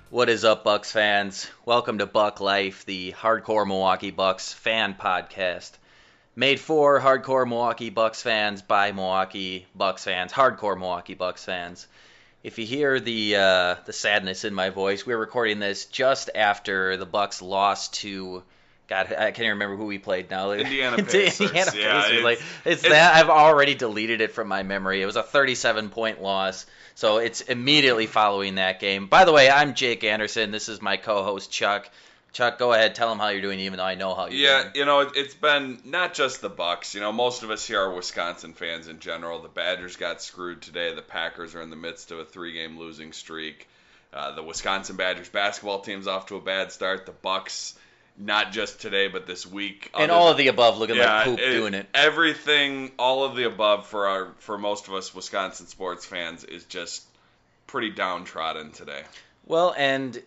What is up, Bucks fans? Welcome to Buck Life, the hardcore Milwaukee Bucks fan podcast. Made for hardcore Milwaukee Bucks fans by Milwaukee Bucks fans, hardcore Milwaukee Bucks fans. If you hear the sadness in my voice, we're recording this just after the Bucks lost to, God, I can't even remember who we played now. Indiana To Pacers. Indiana Yeah, Pacers. It's that I've already deleted it from my memory. It was a 37-point loss. So it's immediately following that game. By the way, I'm Jake Anderson. This is my co-host, Chuck. Chuck, go ahead. Tell them how you're doing, even though I know how you're doing. it's been not just the Bucks. Most of us here are Wisconsin fans in general. The Badgers got screwed today. The Packers are in the midst of a 3-game losing streak. The Wisconsin Badgers basketball team's off to a bad start. The Bucks, not just today, but this week. And all of the above, looking like poop doing it. Everything, all of the above for most of us Wisconsin sports fans is just pretty downtrodden today. Well, and,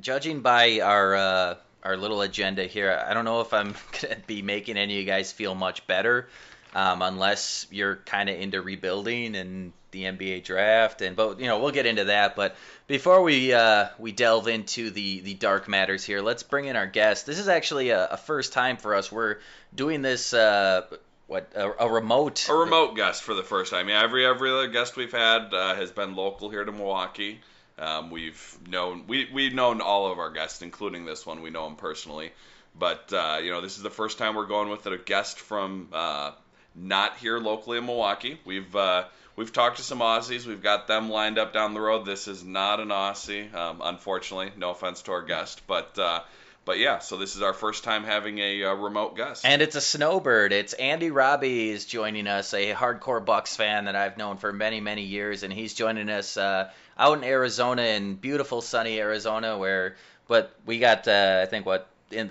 judging by our little agenda here, I don't know if I'm going to be making any of you guys feel much better, unless you're kind of into rebuilding and the NBA draft. But we'll get into that. But before we delve into the dark matters here, let's bring in our guest. This is actually a first time for us. We're doing this a remote guest for the first time. Yeah, every other guest we've had has been local here to Milwaukee. We've known all of our guests, including this one. We know him personally, but this is the first time we're going with a guest from not here locally in Milwaukee. We've talked to some Aussies. We've got them lined up down the road. This is not an Aussie, unfortunately. No offense to our guest, but yeah. So this is our first time having a remote guest, and it's a snowbird. It's Andy Robbie is joining us, a hardcore Bucks fan that I've known for many, many years, and he's joining us out in Arizona, in beautiful sunny Arizona, but we got I think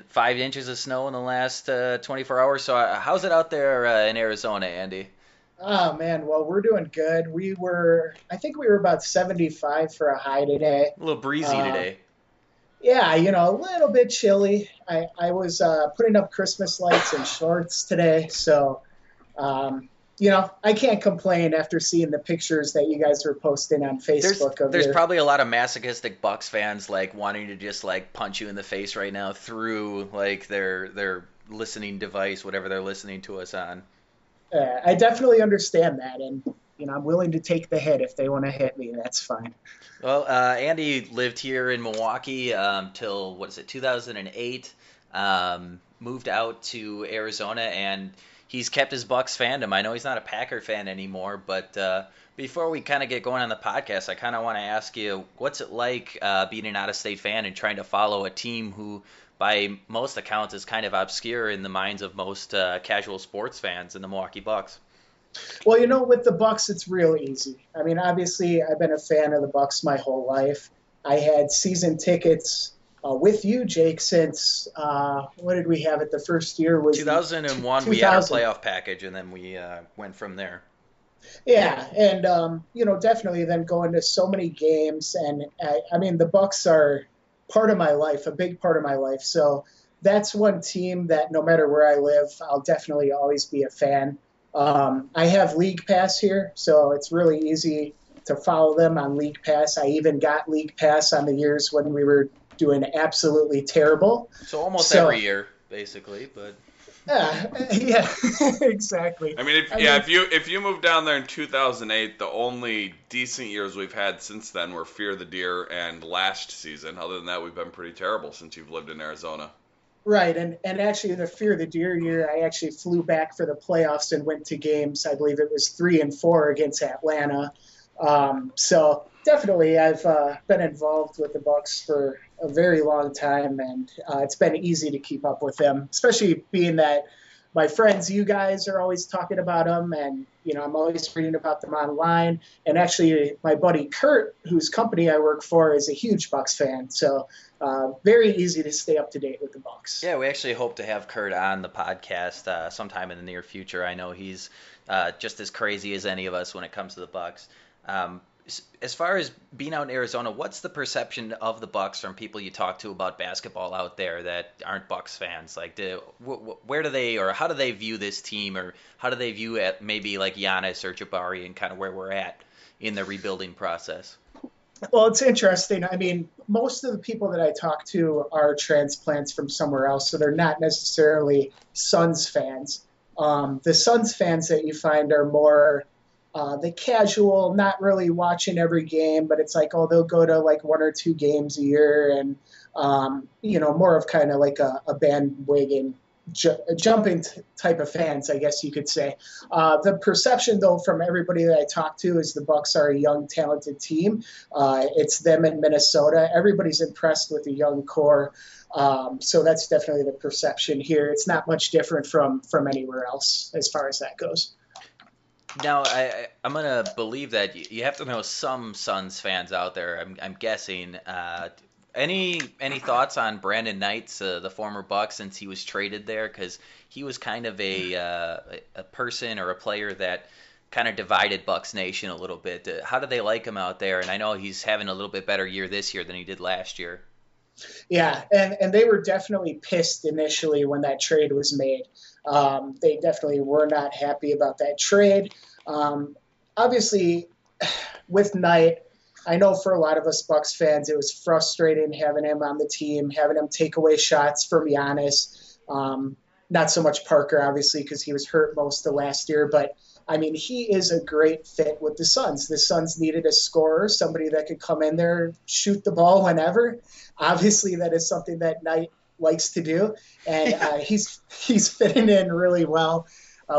5 inches of snow in the last 24 hours. So how's it out there in Arizona, Andy? Oh man, well we're doing good. I think we were about 75 for a high today. A little breezy today. Yeah, a little bit chilly. I was putting up Christmas lights and shorts today, so I can't complain after seeing the pictures that you guys were posting on Facebook. There's probably a lot of masochistic Bucks fans wanting to just punch you in the face right now through their listening device, whatever they're listening to us on. I definitely understand that, and I'm willing to take the hit if they want to hit me. That's fine. Well, Andy lived here in Milwaukee till 2008. Moved out to Arizona, and he's kept his Bucks fandom. I know he's not a Packer fan anymore, but before we kind of get going on the podcast, I kind of want to ask you, what's it like being an out-of-state fan and trying to follow a team who, by most accounts, is kind of obscure in the minds of most casual sports fans in the Milwaukee Bucks? Well, with the Bucks, it's real easy. I mean, obviously, I've been a fan of the Bucks my whole life. I had season tickets with you, Jake, since what did we have it? The first year was 2001. We had our playoff package, and then we went from there. Yeah, and definitely then going to so many games, and I mean, the Bucks are part of my life, a big part of my life. So that's one team that no matter where I live, I'll definitely always be a fan. I have League Pass here, so it's really easy to follow them on League Pass. I even got League Pass on the years when we were doing absolutely terrible. So almost every year, basically, but yeah, exactly. I mean, if you moved down there in 2008, the only decent years we've had since then were Fear the Deer and last season. Other than that, we've been pretty terrible since you've lived in Arizona. Right, and actually the Fear the Deer year, I actually flew back for the playoffs and went to games. I believe it was 3 and 4 against Atlanta. So definitely, I've been involved with the Bucks for a very long time, and it's been easy to keep up with them, especially being that my friends, you guys, are always talking about them, and I'm always reading about them online. And actually, my buddy Kurt, whose company I work for, is a huge Bucks fan, so very easy to stay up to date with the Bucks. Yeah, we actually hope to have Kurt on the podcast sometime in the near future. I know he's just as crazy as any of us when it comes to the Bucks. As far as being out in Arizona, what's the perception of the Bucks from people you talk to about basketball out there that aren't Bucks fans? Like, where do they, or how do they view this team, or how do they view it maybe like Giannis or Jabari and kind of where we're at in the rebuilding process? Well, it's interesting. I mean, most of the people that I talk to are transplants from somewhere else, so they're not necessarily Suns fans. The Suns fans that you find are more the casual, not really watching every game, but it's like, oh, they'll go to like one or two games a year, and more of kind of like a bandwagon jumping type of fans, I guess you could say. The perception, though, from everybody that I talk to is the Bucks are a young, talented team. It's them in Minnesota. Everybody's impressed with the young core, so that's definitely the perception here. It's not much different from anywhere else as far as that goes. Now, I'm gonna believe that you have to know some Suns fans out there. I'm guessing. Any thoughts on Brandon Knights, the former Buck, since he was traded there? Because he was kind of a person or a player that kind of divided Bucks Nation a little bit. How do they like him out there? And I know he's having a little bit better year this year than he did last year. Yeah, and they were definitely pissed initially when that trade was made. They definitely were not happy about that trade. Obviously, with Knight, I know for a lot of us Bucks fans, it was frustrating having him on the team, having him take away shots from Giannis. Not so much Parker, obviously, because he was hurt most of last year. But, I mean, he is a great fit with the Suns. The Suns needed a scorer, somebody that could come in there, shoot the ball whenever. Obviously, that is something that Knight likes to do. And he's fitting in really well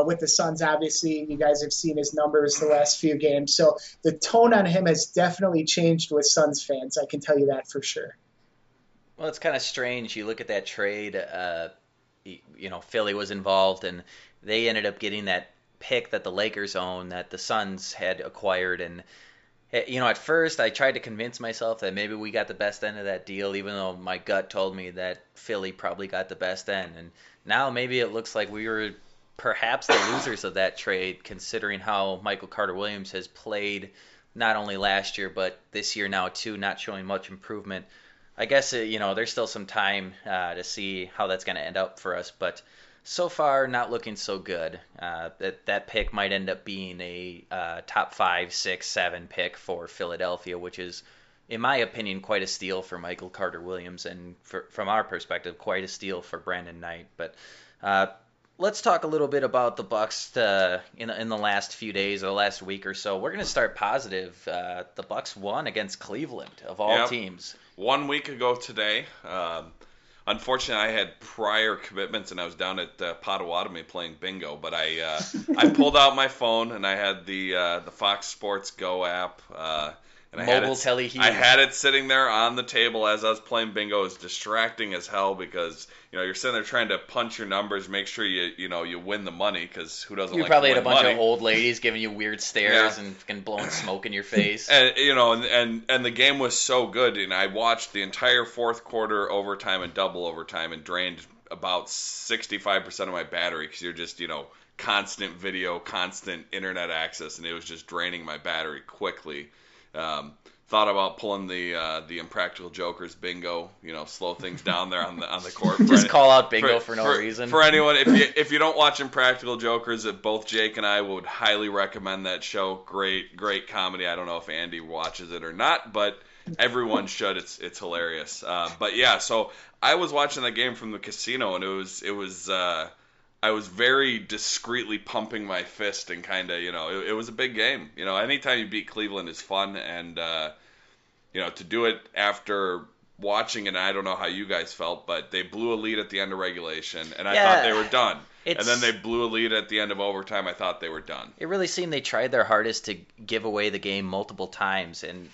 with the Suns. Obviously, you guys have seen his numbers the last few games. So the tone on him has definitely changed with Suns fans. I can tell you that for sure. Well, it's kind of strange. You look at that trade. Philly was involved, and they ended up getting that pick that the Lakers own that the Suns had acquired. And at first I tried to convince myself that maybe we got the best end of that deal, even though my gut told me that Philly probably got the best end. And now maybe it looks like we were perhaps the losers of that trade, considering how Michael Carter-Williams has played not only last year but this year now too, not showing much improvement. I guess there's still some time to see how that's going to end up for us, but so far not looking so good. That pick might end up being a top 5, 6, 7 pick for Philadelphia, which is, in my opinion, quite a steal for Michael Carter-Williams, and from our perspective, quite a steal for Brandon Knight. But let's talk a little bit about the Bucks in the last few days or the last week or so. We're going to start positive. The Bucks won against Cleveland of all teams. 1 week ago today. Unfortunately, I had prior commitments, and I was down at Potawatomi playing bingo. But I pulled out my phone, and I had the Fox Sports Go app. And I had it sitting there on the table as I was playing bingo. It was distracting as hell because you're sitting there trying to punch your numbers, make sure you win the money, because who doesn't? You like probably to had a win bunch money? of old ladies giving you weird stares and blowing smoke in your face. And the game was so good, and I watched the entire fourth quarter, overtime and double overtime, and drained about 65% of my battery because you're just constant video, constant internet access, and it was just draining my battery quickly. Thought about pulling the Impractical Jokers bingo, slow things down there on the court. Just call out bingo for no reason. For anyone, if you don't watch Impractical Jokers, both Jake and I would highly recommend that show. Great comedy. I don't know if Andy watches it or not, but everyone should. It's hilarious. But yeah, so I was watching the game from the casino, and it was. I was very discreetly pumping my fist and kind of, it was a big game. Anytime you beat Cleveland is fun, and to do it after watching it, I don't know how you guys felt, but they blew a lead at the end of regulation, and I thought they were done. And then they blew a lead at the end of overtime. I thought they were done. It really seemed they tried their hardest to give away the game multiple times, and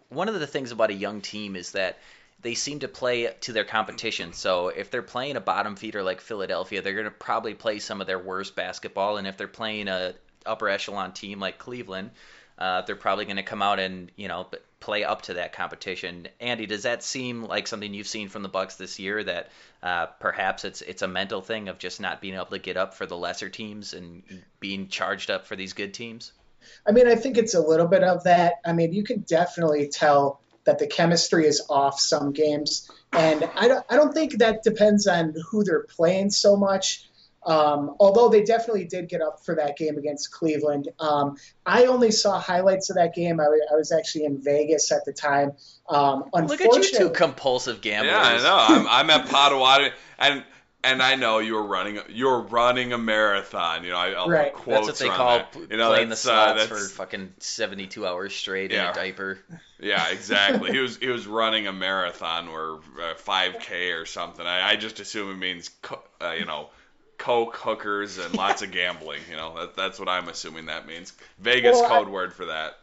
one of the things about a young team is that they seem to play to their competition. So if they're playing a bottom feeder like Philadelphia, they're going to probably play some of their worst basketball. And if they're playing a upper echelon team like Cleveland, they're probably going to come out and play up to that competition. Andy, does that seem like something you've seen from the Bucks this year, that perhaps it's a mental thing of just not being able to get up for the lesser teams and being charged up for these good teams? I mean, I think it's a little bit of that. I mean, you can definitely tell that the chemistry is off some games. And I don't think that depends on who they're playing so much. Although they definitely did get up for that game against Cleveland. I only saw highlights of that game. I was actually in Vegas at the time. Look at you two Unfortunately, compulsive Yeah, I gamblers. know. I'm at Potawatomi, and I know you're running a marathon. I'll put right. That's what quotes they around call that. playing the slots for That's fucking 72 hours straight in a yeah, diaper. yeah, exactly. He was running a marathon or 5K or something. I just assume it means coke, hookers, and lots of gambling. That's what I'm assuming that means. Vegas Well, code word for that.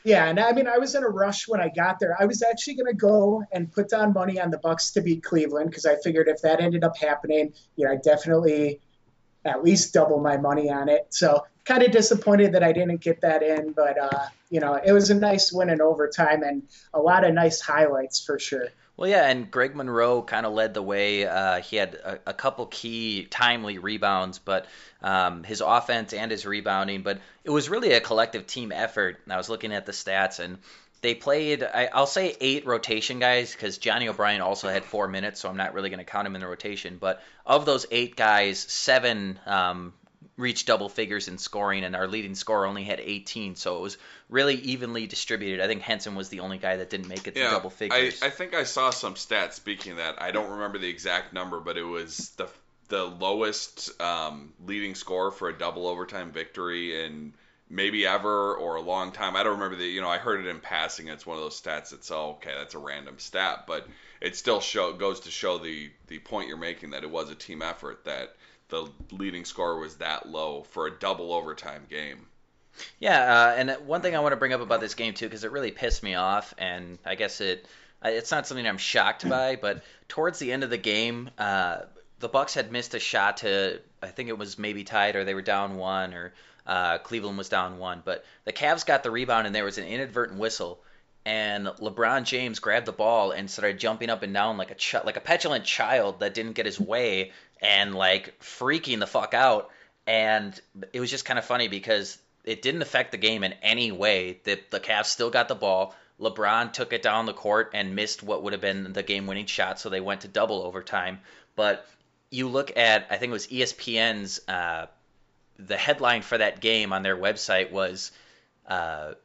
yeah, and I mean, I was in a rush when I got there. I was actually going to go and put down money on the Bucks to beat Cleveland because I figured if that ended up happening, I definitely at least double my money on it. So kind of disappointed that I didn't get that in, but it was a nice win in overtime and a lot of nice highlights for sure. Well, yeah, and Greg Monroe kind of led the way. He had a couple key timely rebounds, but his offense and his rebounding. But it was really a collective team effort. And I was looking at the stats, and they played, I'll say 8 rotation guys because Johnny O'Brien also had 4 minutes, so I'm not really going to count him in the rotation. But of those 8 guys, 7 reached double figures in scoring, and our leading scorer only had 18, so it was really evenly distributed. I think Henson was the only guy that didn't make it to Yeah, double figures. I think I saw some stats speaking of that. I don't remember the exact number, but it was the lowest leading score for a double overtime victory in maybe ever or a long time. I don't remember I heard it in passing. It's one of those stats that's, okay, that's a random stat, but it still goes to show the point you're making that it was a team effort, that the leading score was that low for a double overtime game. Yeah, and one thing I want to bring up about this game too, because it really pissed me off, and I guess it's not something I'm shocked by, but towards the end of the game, the Bucks had missed a shot to, I think it was maybe tied or they were down 1, or Cleveland was down 1, but the Cavs got the rebound and there was an inadvertent whistle, and LeBron James grabbed the ball and started jumping up and down like a petulant child that didn't get his way, and like freaking the fuck out. And it was just kind of funny because it didn't affect the game in any way. The Cavs still got the ball. LeBron took it down the court and missed what would have been the game-winning shot, so they went to double overtime. But you look at, I think it was ESPN's, the headline for that game on their website was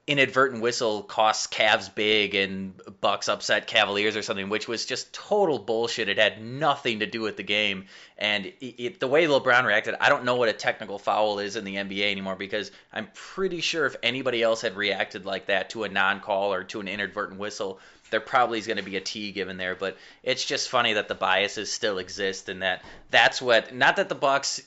inadvertent whistle costs Cavs big and Bucks upset Cavaliers or something, which was just total bullshit. It had nothing to do with the game. And the way LeBron reacted, I don't know what a technical foul is in the NBA anymore, because I'm pretty sure if anybody else had reacted like that to a non-call or to an inadvertent whistle, there probably is going to be a T given there. But it's just funny that the biases still exist, and that's what, not that the Bucks,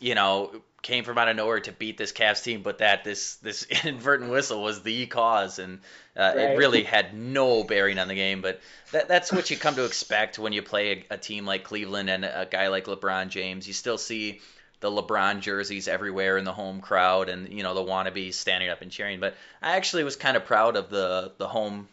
came from out of nowhere to beat this Cavs team, but that this inadvertent whistle was the cause, and Right. it really had no bearing on the game. But that's what you come to expect when you play a team like Cleveland and a guy like LeBron James. You still see the LeBron jerseys everywhere in the home crowd, and the wannabes standing up and cheering. But I actually was kind of proud of the home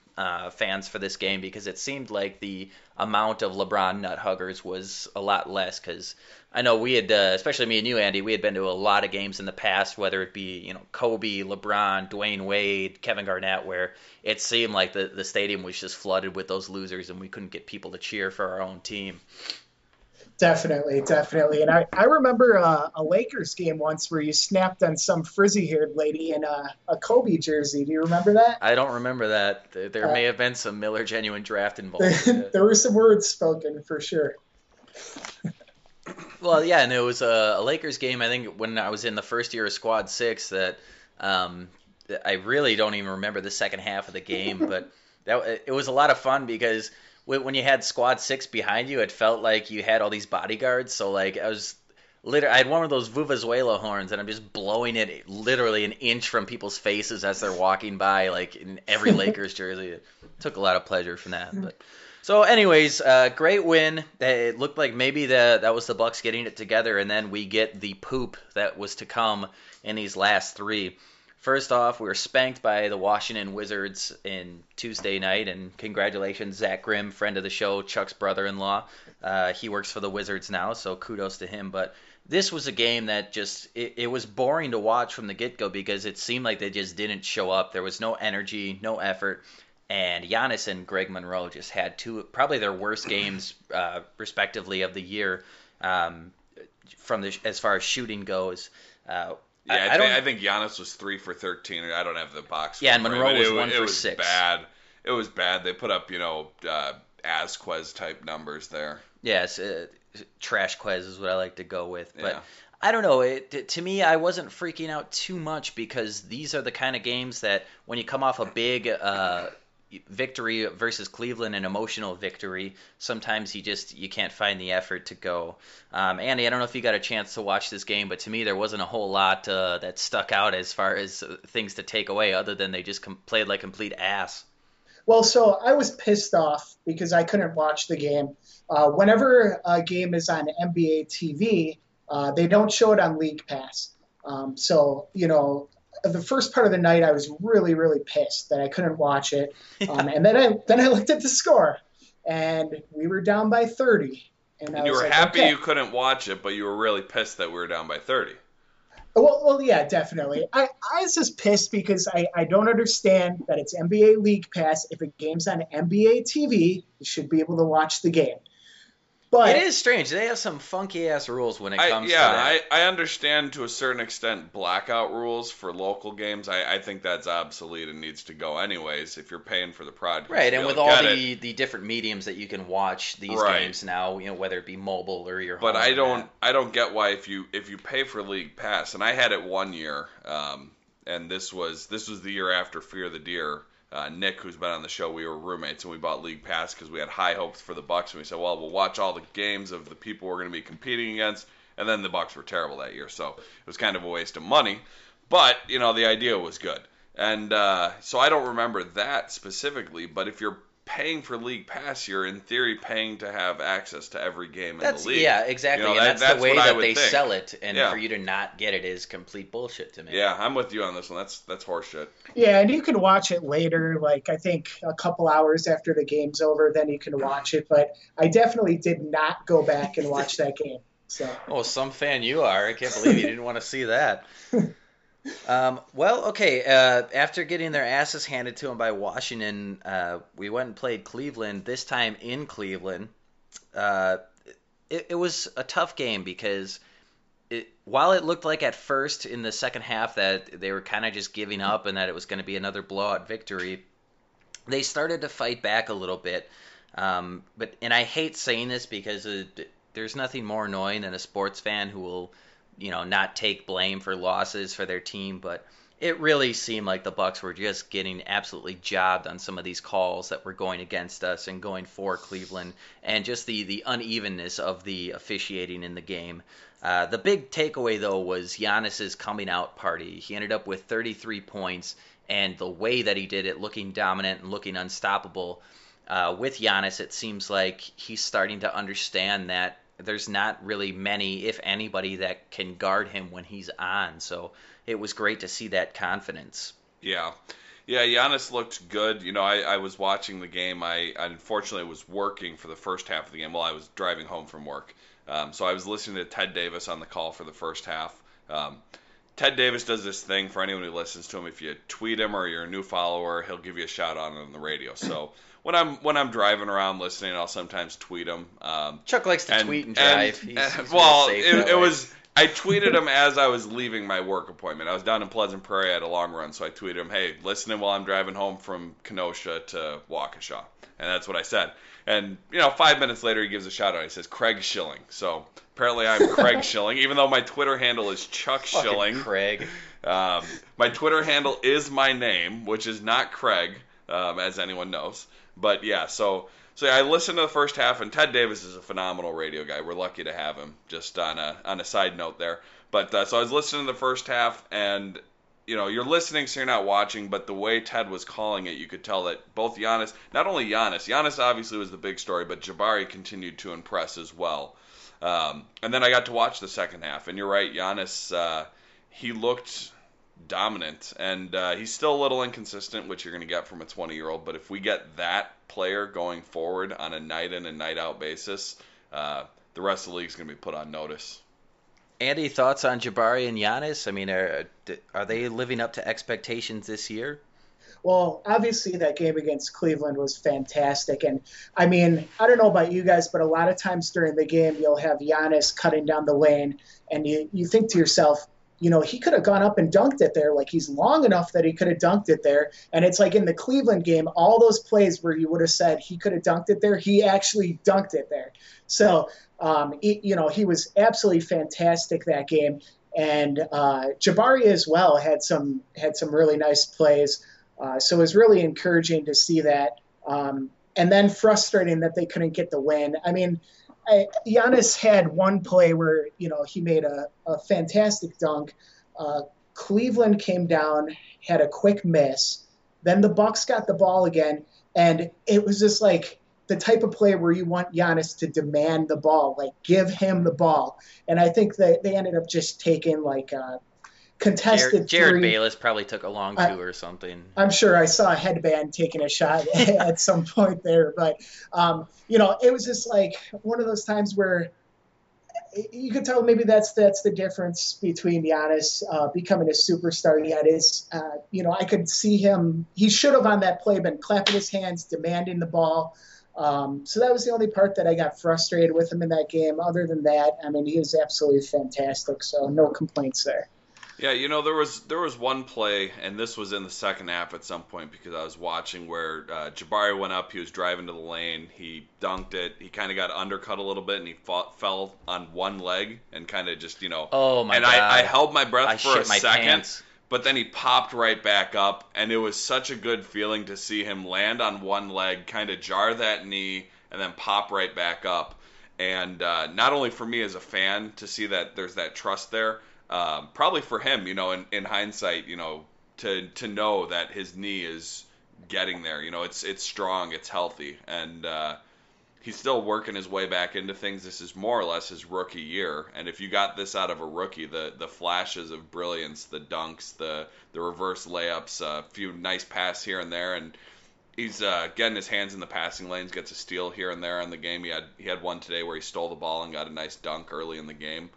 fans for this game, because it seemed like the amount of LeBron nut huggers was a lot less, because I know we had, especially me and you, Andy, we had been to a lot of games in the past, whether it be, Kobe, LeBron, Dwayne Wade, Kevin Garnett, where it seemed like the stadium was just flooded with those losers and we couldn't get people to cheer for our own team. Definitely, definitely. And I remember a Lakers game once where you snapped on some frizzy-haired lady in a Kobe jersey. Do you remember that? I don't remember that. There may have been some Miller Genuine Draft involved. There were some words spoken for sure. Well, yeah, and it was a Lakers game, I think, when I was in the first year of Squad 6, that I really don't even remember the second half of the game, but it was a lot of fun, because when you had Squad 6 behind you, it felt like you had all these bodyguards. So, like, I had one of those Vuvuzuela horns, and I'm just blowing it literally an inch from people's faces as they're walking by, like, in every Lakers jersey. It took a lot of pleasure from that, but... So, anyways, great win. It looked like maybe that was the Bucks getting it together, and then we get the poop that was to come in these last 3. First off, we were spanked by the Washington Wizards in Tuesday night, and congratulations, Zach Grimm, friend of the show, Chuck's brother-in-law. He works for the Wizards now, so kudos to him. But this was a game that just, it was boring to watch from the get-go, because it seemed like they just didn't show up. There was no energy, no effort. And Giannis and Greg Monroe just had probably their worst games, respectively, of the year. from the as far as shooting goes. Yeah, I don't. I think Giannis was 3 for 13. I don't have the box score. Yeah, and Monroe but was it, one it for was 6. bad. It was bad. They put up, Asquez type numbers there. Yes, trash quiz is what I like to go with. But Yeah. I don't know. To me, I wasn't freaking out too much because these are the kind of games that when you come off a big victory versus Cleveland, an emotional victory, sometimes you can't find the effort to go. Andy, I don't know if you got a chance to watch this game, but to me there wasn't a whole lot that stuck out as far as things to take away, other than they just played like complete ass. Well, so I was pissed off because I couldn't watch the game. Whenever a game is on NBA TV, they don't show it on League Pass. The first part of the night, I was really, really pissed that I couldn't watch it. And then I looked at the score, and we were down by 30. And And I you was were like, happy okay. you couldn't watch it, but you were really pissed that we were down by 30. Well, yeah, definitely. I was just pissed because I don't understand that it's NBA League Pass. If a game's on NBA TV, you should be able to watch the game. It But is strange. They have some funky ass rules when it comes to that. I understand to a certain extent blackout rules for local games. I think that's obsolete and needs to go anyways if you're paying for the product. Right, and with all the different mediums that you can watch these games now, whether it be mobile or your home. But I don't get why if you pay for League Pass, and I had it one year, and this was the year after Fear the Deer. Nick, who's been on the show, we were roommates, and we bought League Pass because we had high hopes for the Bucks, and we said, well, we'll watch all the games of the people we're going to be competing against, and then the Bucks were terrible that year, so it was kind of a waste of money, but, the idea was good, and so I don't remember that specifically, but if you're paying for League Pass, you're in theory paying to have access to every game in the league. Yeah, exactly. And that's the way that they sell it, and Yeah. for you to not get it is complete bullshit to me. Yeah, I'm with you on this one. That's horseshit. yeah, and you can watch it later, like I think a couple hours after the game's over, then you can watch it. But I definitely did not go back and watch that game. So. Oh, some fan you are. I can't believe you didn't want to see that. Well, okay. After getting their asses handed to them by Washington, we went and played Cleveland. This time in Cleveland, it was a tough game because while it looked like at first in the second half that they were kind of just giving up and that it was going to be another blowout victory, they started to fight back a little bit. And I hate saying this because there's nothing more annoying than a sports fan who will not take blame for losses for their team, but it really seemed like the Bucks were just getting absolutely jobbed on some of these calls that were going against us and going for Cleveland, and just the unevenness of the officiating in the game. The big takeaway, though, was Giannis's coming out party. He ended up with 33 points, and the way that he did it, looking dominant and looking unstoppable. With Giannis, it seems like he's starting to understand that there's not really many, if anybody, that can guard him when he's on. So it was great to see that confidence. Yeah. Yeah, Giannis looked good. I was watching the game. I unfortunately was working for the first half of the game while I was driving home from work. So I was listening to Ted Davis on the call for the first half. Ted Davis does this thing for anyone who listens to him. If you tweet him or you're a new follower, he'll give you a shout out on the radio. So when I'm driving around listening, I'll sometimes tweet him. Chuck likes to tweet and drive. I tweeted him as I was leaving my work appointment. I was down in Pleasant Prairie at a long run, so I tweeted him, hey, listening while I'm driving home from Kenosha to Waukesha. And that's what I said. And, 5 minutes later, he gives a shout out. He says, Craig Schilling. So apparently I'm Craig Schilling, even though my Twitter handle is Chuck Schilling. Craig. My Twitter handle is my name, which is not Craig, as anyone knows. But yeah, so I listened to the first half, and Ted Davis is a phenomenal radio guy. We're lucky to have him. Just on a side note there. But so I was listening to the first half, and you're listening, so you're not watching. But the way Ted was calling it, you could tell that both not only Giannis obviously was the big story, but Jabari continued to impress as well. And then I got to watch the second half, and you're right, Giannis, he looked dominant, and he's still a little inconsistent, which you're going to get from a 20-year-old, but if we get that player going forward on a night in and night out basis, the rest of the league is going to be put on notice. Andy, thoughts on Jabari and Giannis? I mean, are they living up to expectations this year? Well, obviously that game against Cleveland was fantastic. And I mean, I don't know about you guys, but a lot of times during the game, you'll have Giannis cutting down the lane, and you think to yourself, he could have gone up and dunked it there. Like, he's long enough that he could have dunked it there. And it's like in the Cleveland game, all those plays where you would have said he could have dunked it there, he actually dunked it there. So, he was absolutely fantastic that game. And Jabari as well had some really nice plays. So it was really encouraging to see that. And then frustrating that they couldn't get the win. I mean, Giannis had one play where, he made a fantastic dunk. Cleveland came down, had a quick miss. Then the Bucks got the ball again. And it was just like the type of play where you want Giannis to demand the ball, like give him the ball. And I think that they ended up just taking like contested Jared three. Bayless probably took a long two or something. I'm sure I saw a headband taking a shot at some point there, but it was just like one of those times where you could tell maybe that's the difference between Giannis becoming a superstar. Yet is I could see him. He should have on that play been clapping his hands, demanding the ball. So that was the only part that I got frustrated with him in that game. Other than that, I mean, he was absolutely fantastic. So no complaints there. Yeah, there was one play, and this was in the second half at some point because I was watching where Jabari went up. He was driving to the lane. He dunked it. He kind of got undercut a little bit, and he fell on one leg and kind of just, Oh, my and God. I held my breath for a second. Pants. But then he popped right back up, and it was such a good feeling to see him land on one leg, kind of jar that knee, and then pop right back up. And not only for me as a fan to see that there's that trust there, probably for him, in hindsight, to know that his knee is getting there. It's strong, it's healthy, and he's still working his way back into things. This is more or less his rookie year, and if you got this out of a rookie, the flashes of brilliance, the dunks, the reverse layups, a few nice passes here and there, and he's getting his hands in the passing lanes, gets a steal here and there in the game. He had one today where he stole the ball and got a nice dunk early in the game.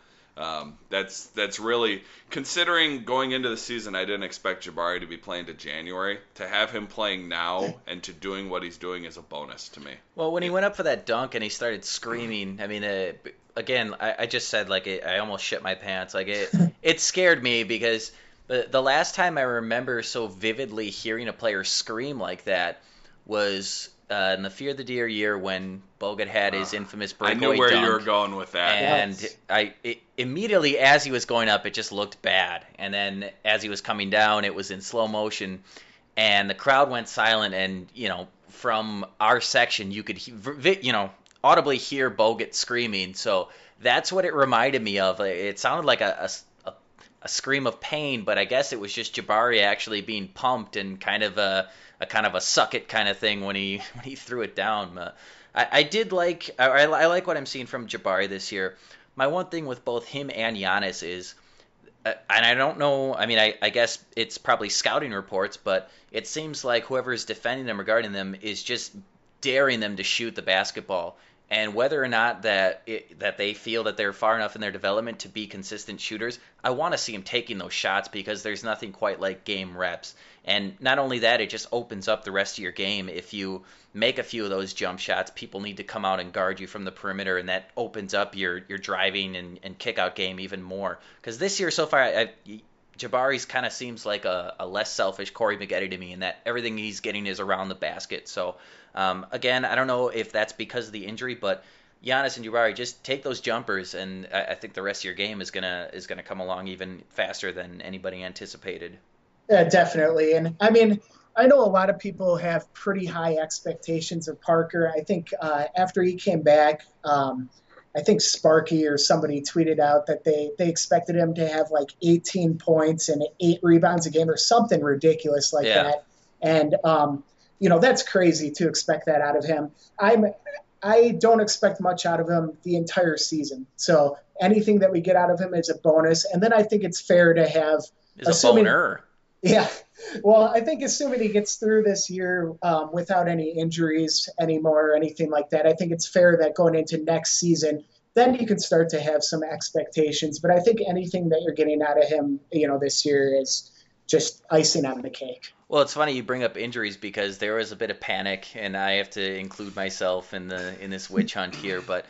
That's really, considering going into the season, I didn't expect Jabari to be playing to January. To have him playing now and to doing what he's doing is a bonus to me. Well, when he went up for that dunk and he started screaming, I mean, again, I just said, like, I almost shit my pants. Like, it scared me because the last time I remember so vividly hearing a player scream like that was in the Fear the Deer year when Bogut had his infamous breakaway dunk. I knew where you were going with that. And immediately as he was going up, it just looked bad. And then as he was coming down, it was in slow motion. And the crowd went silent. And, from our section, you could, audibly hear Bogut screaming. So that's what it reminded me of. It sounded like a scream of pain, but I guess it was just Jabari actually being pumped and kind of a suck it kind of thing when he threw it down. I like what I'm seeing from Jabari this year. My one thing with both him and Giannis is, and I don't know, I mean, I guess it's probably scouting reports, but it seems like whoever is defending them, regarding them, is just daring them to shoot the basketball. And whether or not that they feel that they're far enough in their development to be consistent shooters, I want to see them taking those shots because there's nothing quite like game reps. And not only that, it just opens up the rest of your game. If you make a few of those jump shots, people need to come out and guard you from the perimeter, and that opens up your driving and kick-out game even more. Because this year so far, Jabari's kind of seems like a less selfish Corey Maggette to me, in that everything he's getting is around the basket. So, again, I don't know if that's because of the injury, but Giannis and Jabari, just take those jumpers, and I think the rest of your game is gonna come along even faster than anybody anticipated. Yeah, definitely. And I mean, I know a lot of people have pretty high expectations of Parker. I think after he came back, I think Sparky or somebody tweeted out that they expected him to have like 18 points and 8 rebounds a game or something ridiculous like that. And, that's crazy to expect that out of him. I don't expect much out of him the entire season. So anything that we get out of him is a bonus. And then I think it's fair to have – Is a boner. Yeah. Well, I think assuming he gets through this year without any injuries anymore or anything like that, I think it's fair that going into next season, then you can start to have some expectations. But I think anything that you're getting out of him, this year is just icing on the cake. Well, it's funny you bring up injuries because there was a bit of panic, and I have to include myself in this witch hunt here. But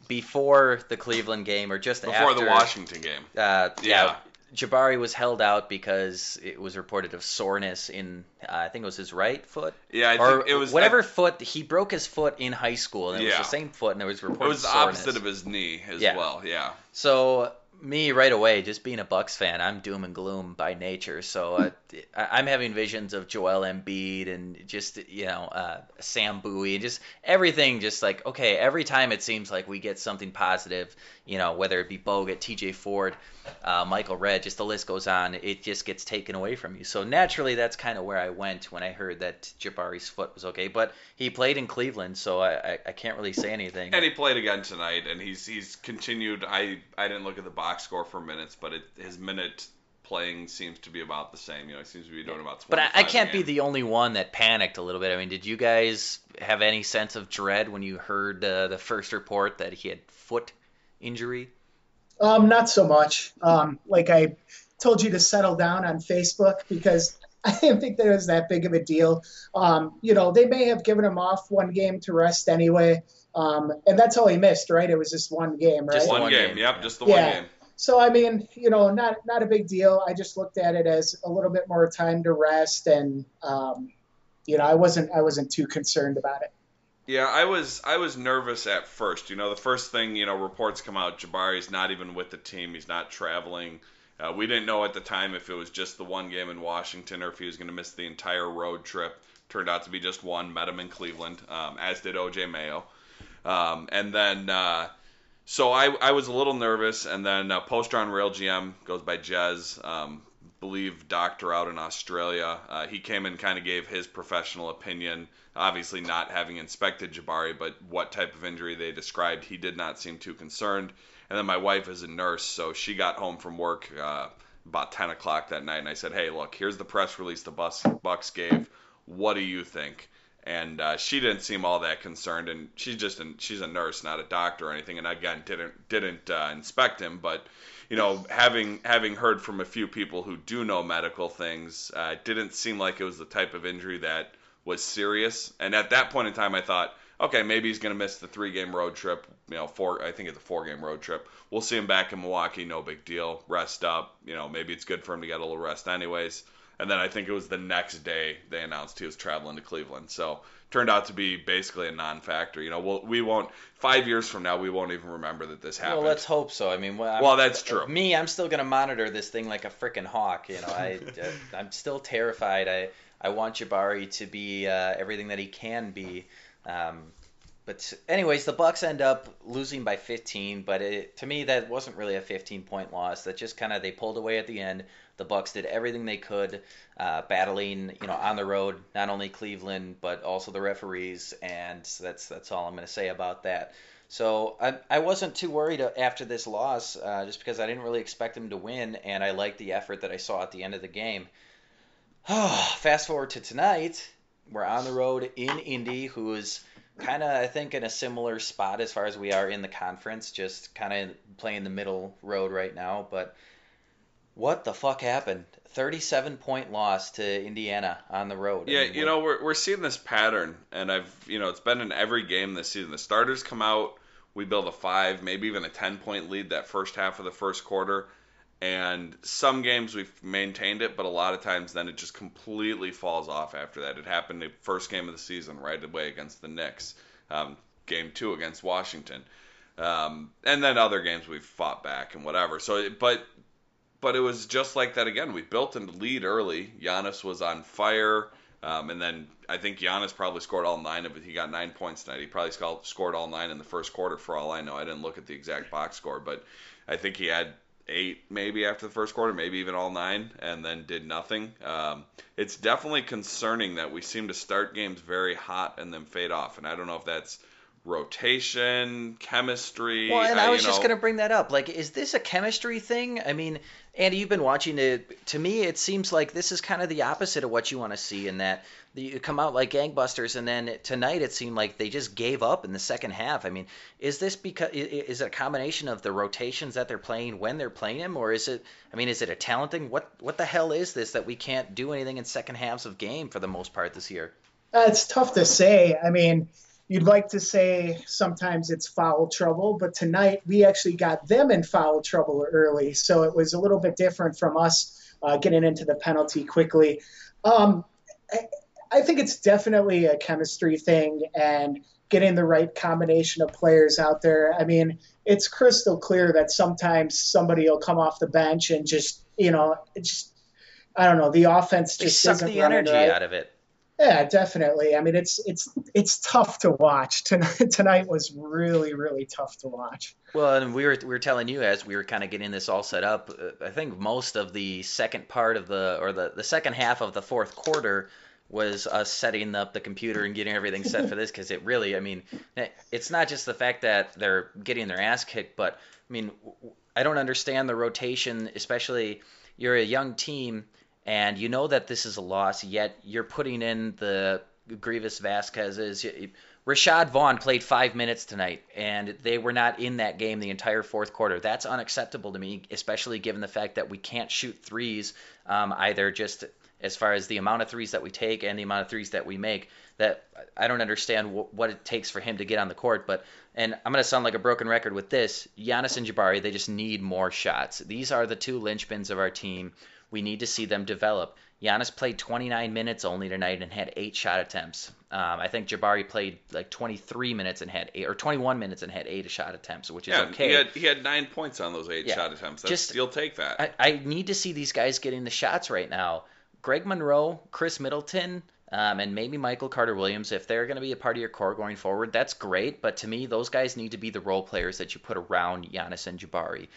before the Cleveland game, or just Before after the Washington game. yeah, Jabari was held out because it was reported of soreness in I think it was his right foot. Yeah, I think it was whatever foot he broke his foot in high school, and it was the same foot, and there was reported it was the soreness. opposite of his knee as well. Yeah. So me right away, just being a Bucks fan, I'm doom and gloom by nature. So I'm having visions of Joel Embiid and just Sam Bowie and just everything. Just like okay, every time it seems like we get something positive, whether it be Bogut, T.J. Ford, Michael Redd, just the list goes on. It just gets taken away from you. So naturally, that's kind of where I went when I heard that Jabari's foot was okay. But he played in Cleveland, so I can't really say anything. And he played again tonight, and he's continued. I didn't look at the box score for minutes, but his minute playing seems to be about the same. He seems to be doing about 25. But I can't be the only one that panicked a little bit. I mean, did you guys have any sense of dread when you heard the first report that he had foot injury? Not so much. Like I told you to settle down on Facebook because I didn't think that it was that big of a deal. They may have given him off one game to rest anyway. And that's all he missed, right? It was just one game, right? Just one game. Yep, just the one game. So, I mean, not a big deal. I just looked at it as a little bit more time to rest, and I wasn't too concerned about it. Yeah, I was nervous at first. The first thing, reports come out, Jabari's not even with the team. He's not traveling. We didn't know at the time if it was just the one game in Washington or if he was going to miss the entire road trip. Turned out to be just one. Met him in Cleveland, as did O.J. Mayo. And then, so I was a little nervous. And then poster on Rail GM goes by Jez, believe doctor out in Australia. He came and kind of gave his professional opinion. Obviously not having inspected Jabari, but what type of injury they described, he did not seem too concerned. And then my wife is a nurse, so she got home from work about 10 o'clock that night, and I said, hey, look, here's the press release the Bucks gave. What do you think? And she didn't seem all that concerned, and she's a nurse, not a doctor or anything, and again, didn't inspect him, but having heard from a few people who do know medical things, it didn't seem like it was the type of injury that was serious. And at that point in time, I thought, okay, maybe he's going to miss the 3-game road trip. I think it's a 4-game road trip. We'll see him back in Milwaukee, no big deal. Rest up. Maybe it's good for him to get a little rest anyways. And then I think it was the next day they announced he was traveling to Cleveland. So turned out to be basically a non-factor. We won't 5 years from now we won't even remember that this happened. Well, let's hope so. I mean, that's true. I'm still gonna monitor this thing like a freaking hawk. I'm still terrified. I want Jabari to be everything that he can be. But anyways, the Bucks end up losing by 15. But to me, that wasn't really a 15-point loss. That just kind of they pulled away at the end. The Bucks did everything they could, battling on the road, not only Cleveland but also the referees, and that's all I'm going to say about that. So I wasn't too worried after this loss, just because I didn't really expect them to win, and I liked the effort that I saw at the end of the game. Fast forward to tonight, we're on the road in Indy, who is kind of, I think, in a similar spot as far as we are in the conference, just kind of playing the middle road right now. But what the fuck happened? 37-point loss to Indiana on the road. Yeah, we're seeing this pattern, and it's been in every game this season. The starters come out, we build a 5, maybe even a 10-point lead that first half of the first quarter. And some games we've maintained it, but a lot of times then it just completely falls off after that. It happened the first game of the season right away against the Knicks, game 2 against Washington, and then other games we've fought back and whatever. So, but it was just like that again. We built a lead early. Giannis was on fire, and then I think Giannis probably scored all 9 of it. He got 9 points tonight. He probably scored all 9 in the first quarter for all I know. I didn't look at the exact box score, but I think he had 8 maybe after the first quarter, maybe even all 9, and then did nothing. It's definitely concerning that we seem to start games very hot and then fade off, and I don't know if that's rotation, chemistry. Well, and I was just going to bring that up. Like, is this a chemistry thing? I mean, Andy, you've been watching it. To me, it seems like this is kind of the opposite of what you want to see in that you come out like gangbusters, and then tonight it seemed like they just gave up in the second half. I mean, is this because is it a combination of the rotations that they're playing when they're playing him, or is it? I mean, is it a talent thing? What the hell is this that we can't do anything in second halves of game for the most part this year? It's tough to say. I mean, you'd like to say sometimes it's foul trouble, but tonight we actually got them in foul trouble early, so it was a little bit different from us getting into the penalty quickly. I think it's definitely a chemistry thing and getting the right combination of players out there. I mean, it's crystal clear that sometimes somebody will come off the bench and just, I don't know, the offense just suck isn't the running energy right. out of it. Yeah, definitely. I mean, it's tough to watch. Tonight was really, really tough to watch. Well, and we were telling you as we were kind of getting this all set up. I think most of the second part of the second half of the fourth quarter was us setting up the computer and getting everything set for this, because it really, I mean, it's not just the fact that they're getting their ass kicked, but I mean, I don't understand the rotation, especially you're a young team and you know that this is a loss, yet you're putting in the Grievous Vasquez's. Rashad Vaughn played 5 minutes tonight, and they were not in that game the entire fourth quarter. That's unacceptable to me, especially given the fact that we can't shoot threes, either just as far as the amount of threes that we take and the amount of threes that we make. That I don't understand what it takes for him to get on the court. And I'm going to sound like a broken record with this. Giannis and Jabari, they just need more shots. These are the two linchpins of our team. We need to see them develop. Giannis played 29 minutes only tonight and had 8 shot attempts. I think Jabari played like 23 minutes and had 8, or 21 minutes and had 8 shot attempts, which is okay. He had 9 points on those 8 shot attempts. You'll take that. I need to see these guys getting the shots right now. Greg Monroe, Chris Middleton, and maybe Michael Carter-Williams, if they're going to be a part of your core going forward, that's great. But to me, those guys need to be the role players that you put around Giannis and Jabari.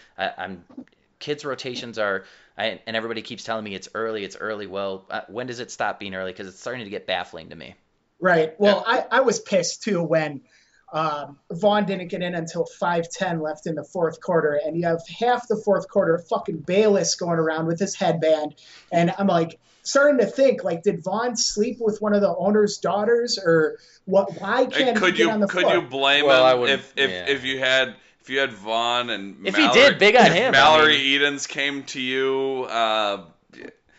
Kids' rotations are, and everybody keeps telling me it's early. Well, when does it stop being early? Because it's starting to get baffling to me. Right. Well, I was pissed, too, when Vaughn didn't get in until 5:10 left in the fourth quarter, and you have half the fourth quarter fucking Bayless going around with his headband, and I'm like starting to think, like, did Vaughn sleep with one of the owner's daughters, or what? Why can't he get on the floor? Could you blame him if you had Vaughn and if Mallory, he did, big on him. Mallory Edens came to you.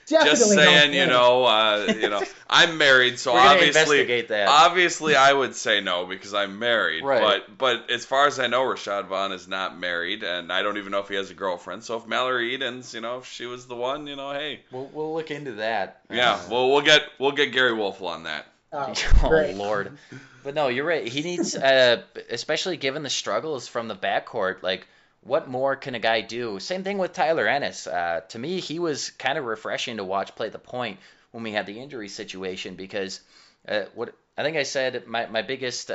Definitely just saying, I'm married, so obviously I would say no because I'm married. Right. But as far as I know, Rashad Vaughn is not married, and I don't even know if he has a girlfriend. So if Mallory Edens, if she was the one, hey, we'll look into that. Yeah, we'll get Gary Wolfel on that. Oh Lord. But no, you're right. He needs, especially given the struggles from the backcourt, like, what more can a guy do? Same thing with Tyler Ennis. To me, he was kind of refreshing to watch play the point when we had the injury situation, because what I think I said, my biggest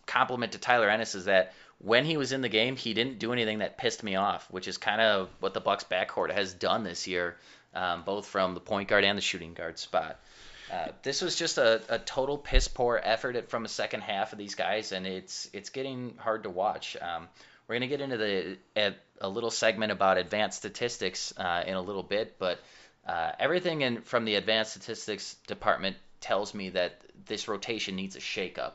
compliment to Tyler Ennis is that when he was in the game, he didn't do anything that pissed me off, which is kind of what the Bucks backcourt has done this year, both from the point guard and the shooting guard spot. This was just a total piss poor effort from the second half of these guys, and it's getting hard to watch. We're going to get into a little segment about advanced statistics in a little bit, but everything from the advanced statistics department tells me that this rotation needs a shakeup.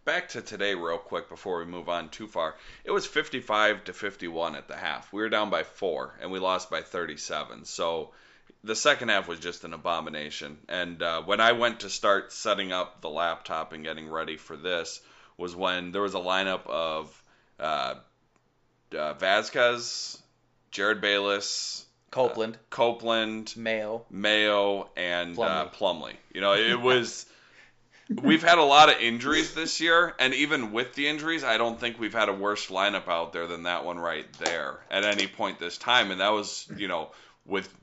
Back to today real quick before we move on too far. It was 55-51 at the half. We were down by 4, and we lost by 37. So the second half was just an abomination. And when I went to start setting up the laptop and getting ready for this, was when there was a lineup of Vasquez, Jared Bayless, Copeland, Mayo, and Plumlee. It was. We've had a lot of injuries this year, and even with the injuries, I don't think we've had a worse lineup out there than that one right there at any point this time. And that was, with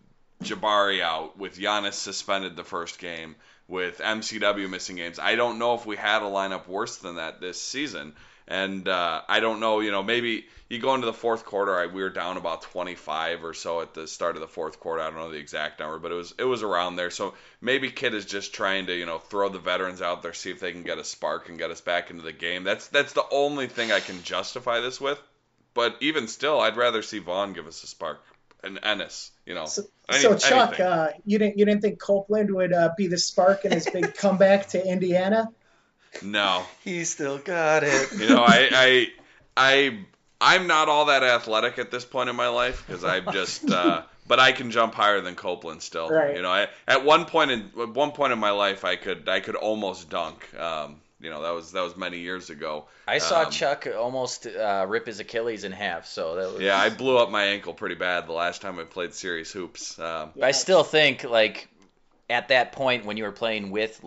Jabari out, with Giannis suspended the first game, with MCW missing games. I don't know if we had a lineup worse than that this season. And I don't know, maybe you go into the fourth quarter, we were down about 25 or so at the start of the fourth quarter. I don't know the exact number, but it was around there. So maybe Kid is just trying to, throw the veterans out there, see if they can get a spark and get us back into the game. That's the only thing I can justify this with. But even still, I'd rather see Vaughn give us a spark and Ennis, So Chuck, you didn't think Copeland would be the spark in his big comeback to Indiana? No. He still got it. I'm not all that athletic at this point in my life because I'm just, but I can jump higher than Copeland still. Right. At one point in my life, I could almost dunk. That was many years ago. I saw Chuck almost rip his Achilles in half. So that was... Yeah, I blew up my ankle pretty bad the last time I played serious hoops. I still think at that point when you were playing with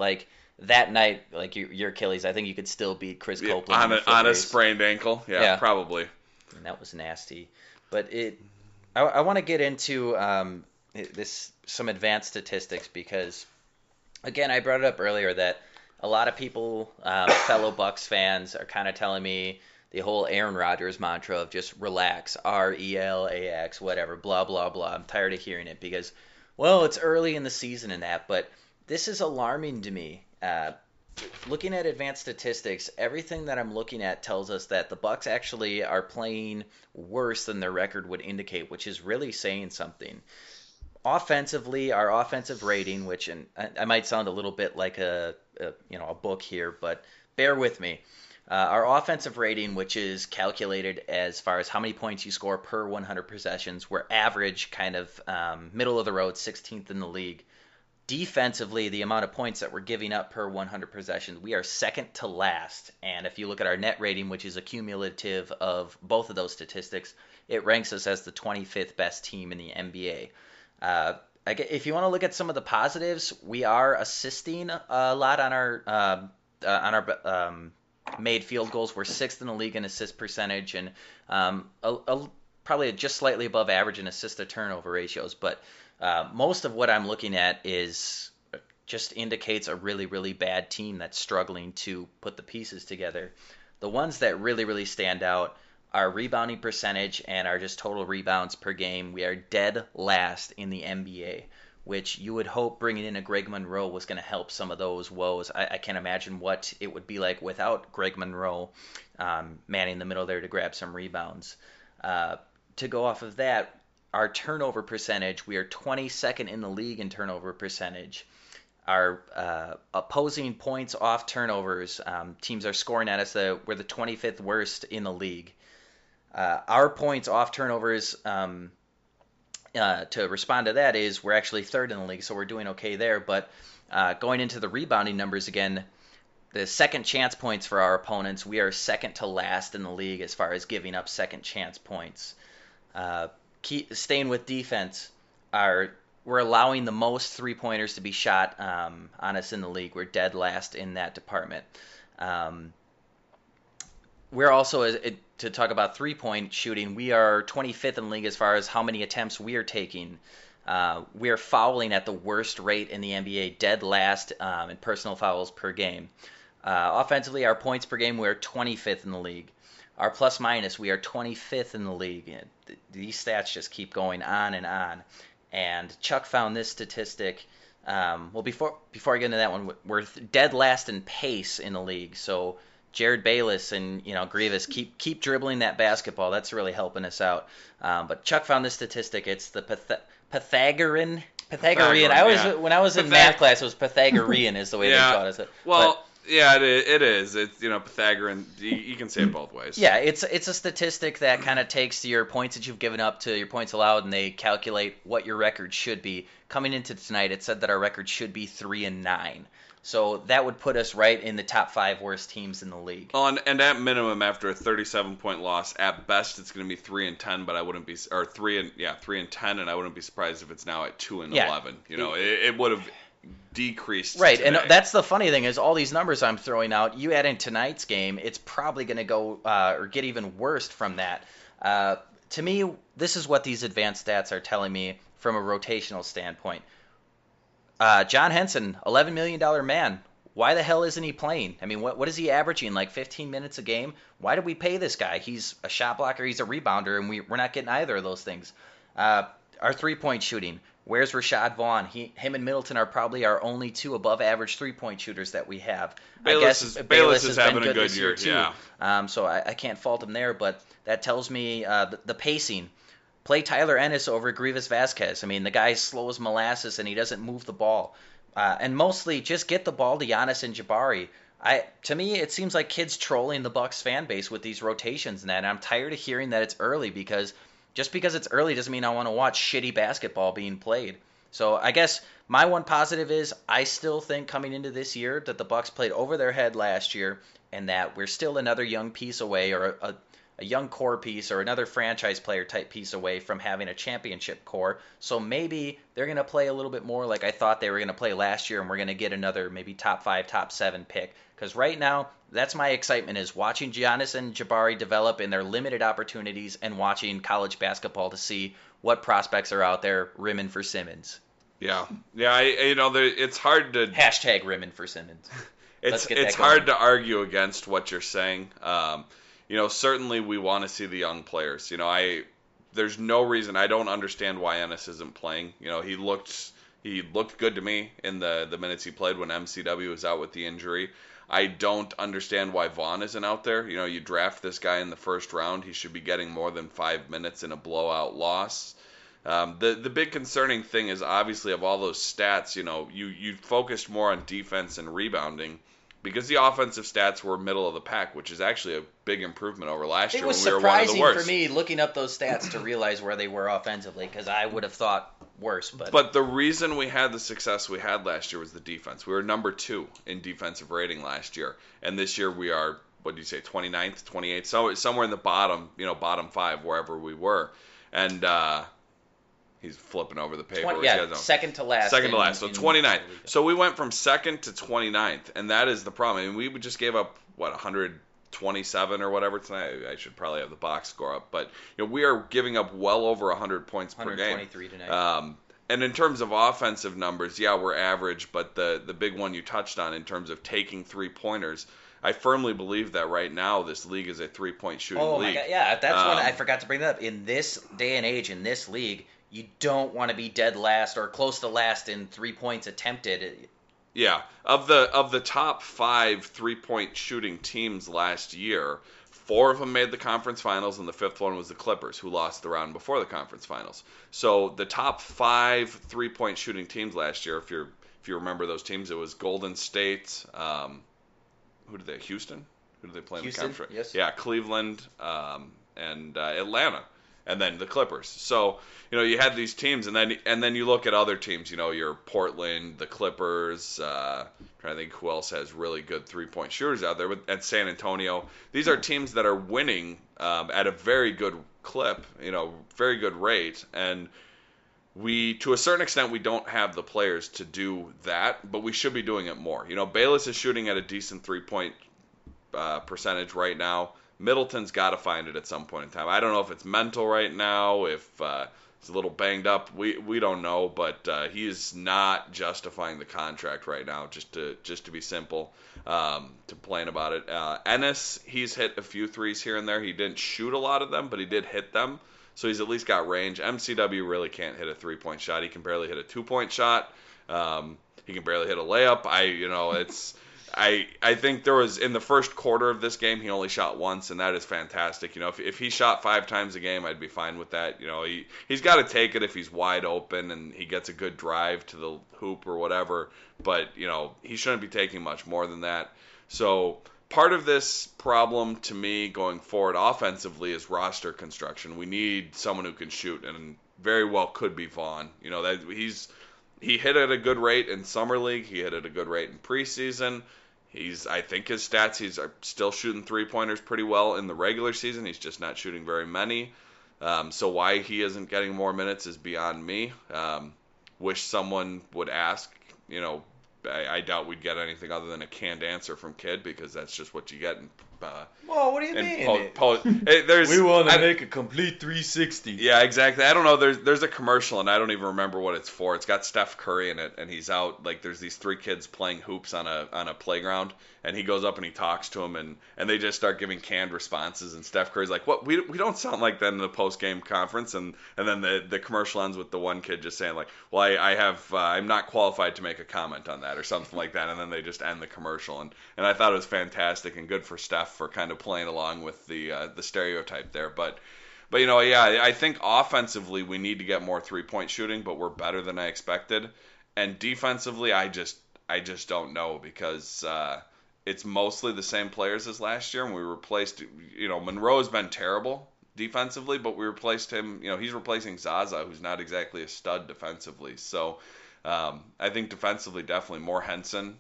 that night, your Achilles, I think you could still beat Chris Copeland on a sprained ankle. Yeah, probably. And that was nasty. But I want to get into some advanced statistics because, again, I brought it up earlier that a lot of people, fellow Bucks fans, are kind of telling me the whole Aaron Rodgers mantra of just relax, RELAX, whatever, blah, blah, blah. I'm tired of hearing it because, well, it's early in the season and that, but this is alarming to me. Looking at advanced statistics, everything that I'm looking at tells us that the Bucks actually are playing worse than their record would indicate, which is really saying something. Offensively, our offensive rating, which, and I might sound a little bit like a book here, but bear with me. Our offensive rating, which is calculated as far as how many points you score per 100 possessions, we're average, kind of middle of the road, 16th in the league. Defensively, the amount of points that we're giving up per 100 possessions, we are second to last. And if you look at our net rating, which is a cumulative of both of those statistics, it ranks us as the 25th best team in the NBA. If you want to look at some of the positives, we are assisting a lot on our made field goals. We're sixth in the league in assist percentage and probably just slightly above average in assist to turnover ratios. But most of what I'm looking at just indicates a really, really bad team that's struggling to put the pieces together. The ones that really, really stand out are rebounding percentage and our just total rebounds per game. We are dead last in the NBA, which you would hope bringing in a Greg Monroe was going to help some of those woes. I can't imagine what it would be like without Greg Monroe manning the middle there to grab some rebounds. To go off of that, our turnover percentage, we are 22nd in the league in turnover percentage. Our opposing points off turnovers, teams are scoring at us. We're the 25th worst in the league. Our points off turnovers, to respond to that, is we're actually third in the league, so we're doing okay there. But going into the rebounding numbers again, the second chance points for our opponents, we are second to last in the league as far as giving up second chance points. Staying with defense, we're allowing the most three-pointers to be shot on us in the league. We're dead last in that department. We're also, to talk about three-point shooting, we are 25th in the league as far as how many attempts we are taking. We are fouling at the worst rate in the NBA, dead last in personal fouls per game. Offensively, our points per game, we are 25th in the league. Our plus-minus, we are 25th in the league. These stats just keep going on and on. And Chuck found this statistic. Before I get into that one, we're dead last in pace in the league. So Jared Bayless and Grievous keep dribbling that basketball. That's really helping us out. But Chuck found this statistic. It's the Pythagorean. When I was in math class, it was Pythagorean is the way they taught us it. Well. Yeah, it is. It's Pythagorean. You can say it both ways. Yeah, it's a statistic that kind of takes your points that you've given up to your points allowed, and they calculate what your record should be. Coming into tonight, it said that our record should be 3-9. So that would put us right in the top 5 worst teams in the league. Well, and at minimum, after a 37-point loss, at best it's going to be 3-10. But I wouldn't be 3-10, and I wouldn't be surprised if it's now at 2-11. It would have decreased right today. And that's the funny thing is all these numbers I'm throwing out, you add in tonight's game, it's probably going to go or get even worse from that. To me, this is what these advanced stats are telling me from a rotational standpoint. John Henson, $11 million man. why the hell isn't he playing? I mean, what is he averaging? Like 15 minutes a game? Why did we pay this guy? He's a shot blocker, he's a rebounder, and we're not getting either of those things. Our 3-point shooting. Where's Rashad Vaughn? Him and Middleton are probably our only two above average 3-point shooters that we have. Bayless is having been a good this year too. Yeah. So I can't fault him there, but that tells me the pacing. Play Tyler Ennis over Grievous Vasquez. I mean, the guy's slow as molasses and he doesn't move the ball. And mostly just get the ball to Giannis and Jabari. To me, it seems like kids trolling the Bucks fan base with these rotations and that. And I'm tired of hearing that it's early because just because it's early doesn't mean I want to watch shitty basketball being played. So I guess my one positive is I still think coming into this year that the Bucks played over their head last year and that we're still another young piece away or a young core piece or another franchise player type piece away from having a championship core. So maybe they're going to play a little bit more like I thought they were going to play last year and we're going to get another maybe top 5, top 7 pick. Because right now, that's my excitement is watching Giannis and Jabari develop in their limited opportunities and watching college basketball to see what prospects are out there rimming for Simmons. Yeah. It's hard to... Hashtag rimming for Simmons. It's hard to argue against what you're saying. Certainly we want to see the young players. There's no reason. I don't understand why Ennis isn't playing. He looked good to me in the minutes he played when MCW was out with the injury. I don't understand why Vaughn isn't out there. You draft this guy in the first round, he should be getting more than 5 minutes in a blowout loss. The big concerning thing is obviously of all those stats, you focused more on defense and rebounding because the offensive stats were middle of the pack, which is actually a big improvement over last year when we were one of the worst. It was surprising for me looking up those stats to realize where they were offensively because I would have thought worse. But the reason we had the success we had last year was the defense. We were number 2 in defensive rating last year, and this year we are, what do you say, 29th, 28th, so somewhere in the bottom 5 wherever we were, and he's flipping over the paper. Second to last. Second to last, so 29th. So we went from second to 29th, and that is the problem. I mean, we just gave up, 127 or whatever tonight. I should probably have the box score up. But we are giving up well over 100 points per game. 123 tonight. And in terms of offensive numbers, yeah, we're average, but the big one you touched on in terms of taking three-pointers, I firmly believe that right now this league is a three-point shooting league. Oh, my God, yeah, that's one I forgot to bring that up. In this day and age, in this league, you don't want to be dead last or close to last in 3 points attempted. Yeah, of the top 5 3-point shooting teams last year, 4 of them made the conference finals, and the 5th one was the Clippers, who lost the round before the conference finals. So the top 5 3-point shooting teams last year, if you remember those teams, it was Golden State. Who did they? Houston. Who did they play in the conference? Yes. Yeah, Cleveland and Atlanta. And then the Clippers. So, you had these teams, and then you look at other teams. Your Portland, the Clippers. Trying to think who else has really good 3-point shooters out there. At San Antonio, these are teams that are winning at a very good clip. Very good rate. And to a certain extent, we don't have the players to do that, but we should be doing it more. Bayless is shooting at a decent 3-point percentage right now. Middleton's got to find it at some point in time. I don't know if it's mental right now, if he's a little banged up. We don't know, but he is not justifying the contract right now. Just to be simple, to complain about it. Ennis, he's hit a few threes here and there. He didn't shoot a lot of them, but he did hit them, so he's at least got range. MCW really can't hit a 3-point shot. He can barely hit a 2-point shot. He can barely hit a layup. I think there was, in the first quarter of this game, he only shot once, and that is fantastic. If he shot 5 times a game, I'd be fine with that. He's got to take it if he's wide open and he gets a good drive to the hoop or whatever. But, he shouldn't be taking much more than that. So part of this problem to me going forward offensively is roster construction. We need someone who can shoot, and very well could be Vaughn. He hit at a good rate in summer league. He hit at a good rate in preseason. I think his stats, he's still shooting 3-pointers pretty well in the regular season. He's just not shooting very many. So why he isn't getting more minutes is beyond me. Wish someone would ask, I doubt we'd get anything other than a canned answer from Kid, because that's just what you get in Well, what do you mean? there's We want to make a complete 360. Yeah, exactly. I don't know. There's a commercial, and I don't even remember what it's for. It's got Steph Curry in it, and he's out. Like, there's these three kids playing hoops on a playground, and he goes up and he talks to them, and they just start giving canned responses. And Steph Curry's like, "What? We don't sound like that in the post game conference." And then the commercial ends with the one kid just saying like, "Well, I'm not qualified to make a comment on that," or something like that. And then they just end the commercial. And I thought it was fantastic and good for Steph for kind of playing along with the stereotype there, but. But yeah, I think offensively we need to get more 3-point shooting, but we're better than I expected. And defensively, I just don't know, because it's mostly the same players as last year, and we replaced. Monroe's been terrible defensively, but we replaced him. He's replacing Zaza, who's not exactly a stud defensively. So I think defensively, definitely more Henson.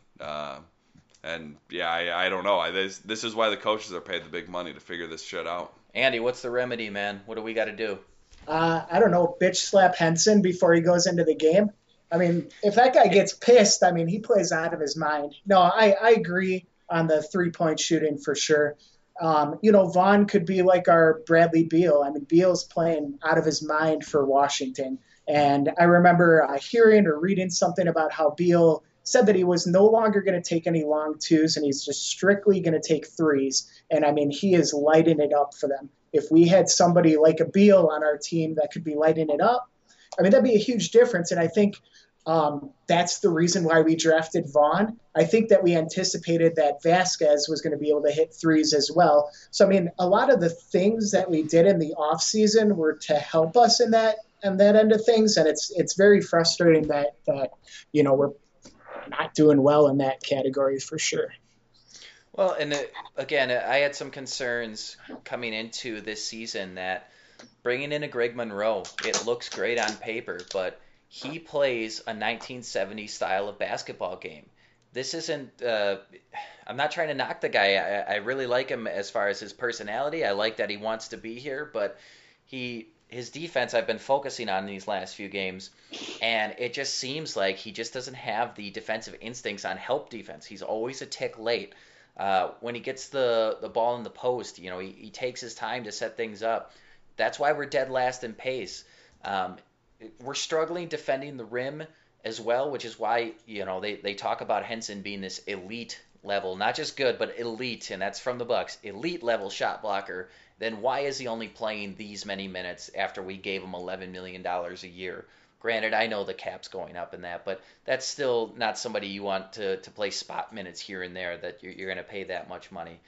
And yeah, I don't know. This is why the coaches are paid the big money to figure this shit out. Andy, what's the remedy, man? What do we got to do? I don't know, bitch slap Henson before he goes into the game. I mean, if that guy gets pissed, I mean, he plays out of his mind. No, I agree on the 3-point shooting for sure. Vaughn could be like our Bradley Beal. I mean, Beal's playing out of his mind for Washington. And I remember hearing or reading something about how Beal said that he was no longer going to take any long twos, and he's just strictly going to take threes. And, I mean, he is lighting it up for them. If we had somebody like a Beal on our team that could be lighting it up, I mean, that'd be a huge difference. And I think that's the reason why we drafted Vaughn. I think that we anticipated that Vasquez was going to be able to hit threes as well. So, I mean, a lot of the things that we did in the offseason were to help us in that end of things. And it's very frustrating that we're not doing well in that category for sure. Well, and again, I had some concerns coming into this season that bringing in a Greg Monroe, it looks great on paper, but he plays a 1970s style of basketball game. This isn't, I'm not trying to knock the guy. I really like him as far as his personality. I like that he wants to be here, but his defense I've been focusing on in these last few games, and it just seems like he just doesn't have the defensive instincts on help defense. He's always a tick late. When he gets the ball in the post, he takes his time to set things up. That's why we're dead last in pace. We're struggling defending the rim as well, which is why, they talk about Henson being this elite level, not just good, but elite, and that's from the Bucks, elite level shot blocker. Then why is he only playing these many minutes after we gave him $11 million a year? Granted, I know the cap's going up in that, but that's still not somebody you want to play spot minutes here and there that you're going to pay that much money.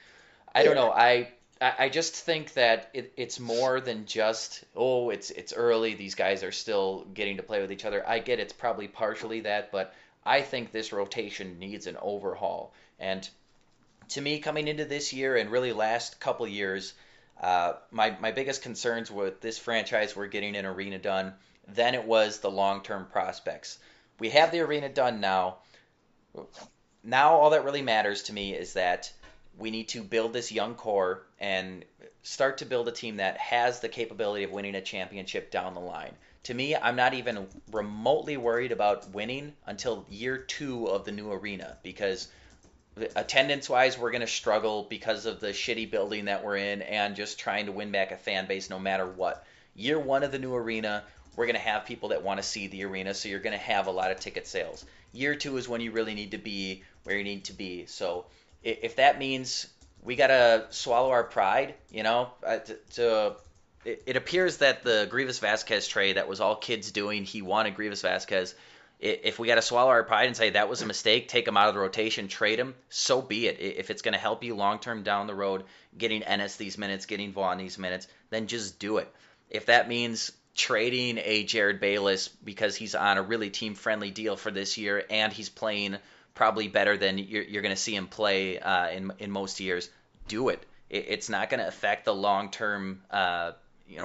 I don't know. I just think that it's more than just, it's early. These guys are still getting to play with each other. I get it's probably partially that, but I think this rotation needs an overhaul. And to me, coming into this year and really last couple years, my biggest concerns with this franchise were getting an arena done. Then it was the long-term prospects. We have the arena done now. Now all that really matters to me is that we need to build this young core and start to build a team that has the capability of winning a championship down the line. To me, I'm not even remotely worried about winning until year 2 of the new arena, because attendance-wise, we're going to struggle because of the shitty building that we're in and just trying to win back a fan base no matter what. Year 1 of the new arena, we're going to have people that want to see the arena, so you're going to have a lot of ticket sales. Year 2 is when you really need to be where you need to be. So if that means we got to swallow our pride, it appears that the Grievous Vasquez trade, that was all Kid's doing. He wanted Grievous Vasquez. If we got to swallow our pride and say that was a mistake, take him out of the rotation, trade him, so be it. If it's going to help you long-term down the road, getting Ennis these minutes, getting Vaughn these minutes, then just do it. If that means trading a Jared Bayless because he's on a really team-friendly deal for this year and he's playing probably better than you're going to see him play in most years, do it. It's not going to affect the long-term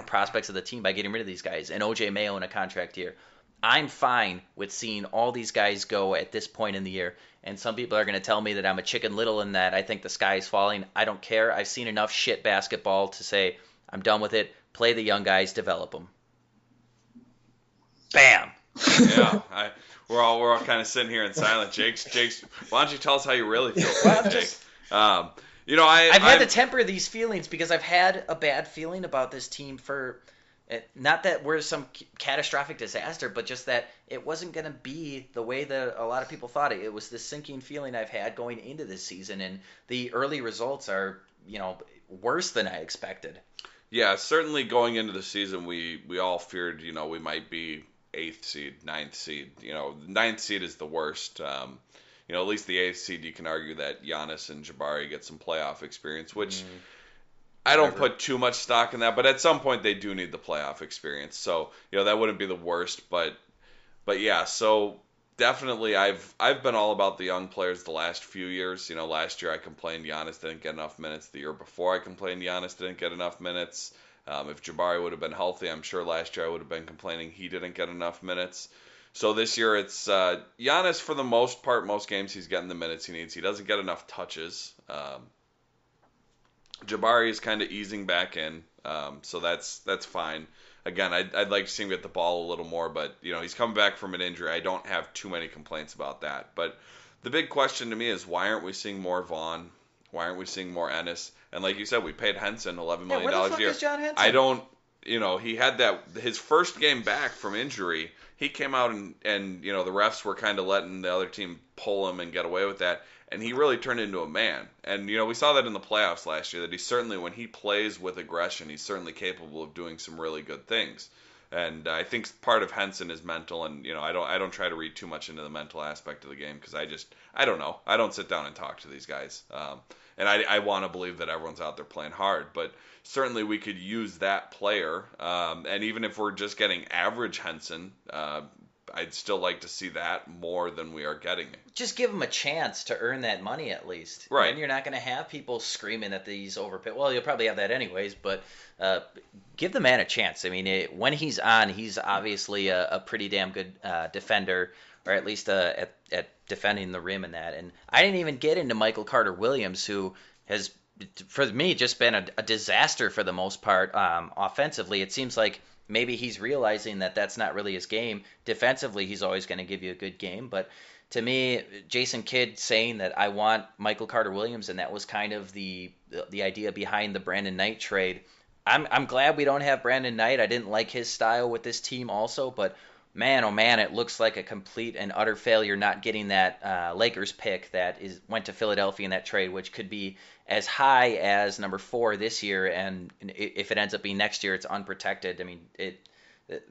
prospects of the team by getting rid of these guys. And OJ Mayo in a contract year. I'm fine with seeing all these guys go at this point in the year. And some people are going to tell me that I'm a chicken little and that I think the sky is falling. I don't care. I've seen enough shit basketball to say I'm done with it. Play the young guys, develop them. Bam! Yeah, we're all kind of sitting here in silence. Jake's. Why don't you tell us how you really feel, Well, today, just Jake? I've I've had to temper these feelings because I've had a bad feeling about this team for not that we're some catastrophic disaster, but just that it wasn't going to be the way that a lot of people thought it. It was this sinking feeling I've had going into this season, and the early results are, worse than I expected. Yeah, certainly going into the season, we all feared, we might be eighth seed, ninth seed. Ninth seed is the worst. At least the eighth seed, you can argue that Giannis and Jabari get some playoff experience, which I don't Whatever. put too much stock in that. But at some point, they do need the playoff experience, so that wouldn't be the worst. But yeah, so definitely, I've been all about the young players the last few years. Last year I complained Giannis didn't get enough minutes. The year before I complained Giannis didn't get enough minutes. If Jabari would have been healthy, I'm sure last year I would have been complaining he didn't get enough minutes. So this year it's Giannis for the most part. Most games he's getting the minutes he needs. He doesn't get enough touches. Jabari is kind of easing back in, so that's fine. Again, I'd like to see him get the ball a little more, but he's coming back from an injury. I don't have too many complaints about that. But the big question to me is why aren't we seeing more Vaughn? Why aren't we seeing more Ennis? And like you said, we paid Henson $11 Yeah, million where the dollars fuck a year. is John Henson? I don't. He had his first game back from injury. He came out and the refs were kind of letting the other team pull him and get away with that. And he really turned into a man. And, we saw that in the playoffs last year, that he certainly, when he plays with aggression, he's certainly capable of doing some really good things. And I think part of Henson is mental, and, I don't try to read too much into the mental aspect of the game because I don't know. I don't sit down and talk to these guys. And I want to believe that everyone's out there playing hard, but certainly we could use that player. And even if we're just getting average Henson, I'd still like to see that more than we are getting. Just give him a chance to earn that money at least. Right. And you're not going to have people screaming that these overpaid. Well, you'll probably have that anyways, but give the man a chance. I mean, when he's on, he's obviously a pretty damn good defender, or at least at defending the rim and that. And I didn't even get into Michael Carter-Williams, who has, for me, just been a disaster for the most part offensively. It seems like maybe he's realizing that that's not really his game. Defensively, he's always going to give you a good game. But to me, Jason Kidd saying that I want Michael Carter-Williams, and that was kind of the idea behind the Brandon Knight trade. I'm glad we don't have Brandon Knight. I didn't like his style with this team also, but man, oh man, it looks like a complete and utter failure not getting that Lakers pick that went to Philadelphia in that trade, which could be as high as number 4 this year, and if it ends up being next year, it's unprotected. I mean,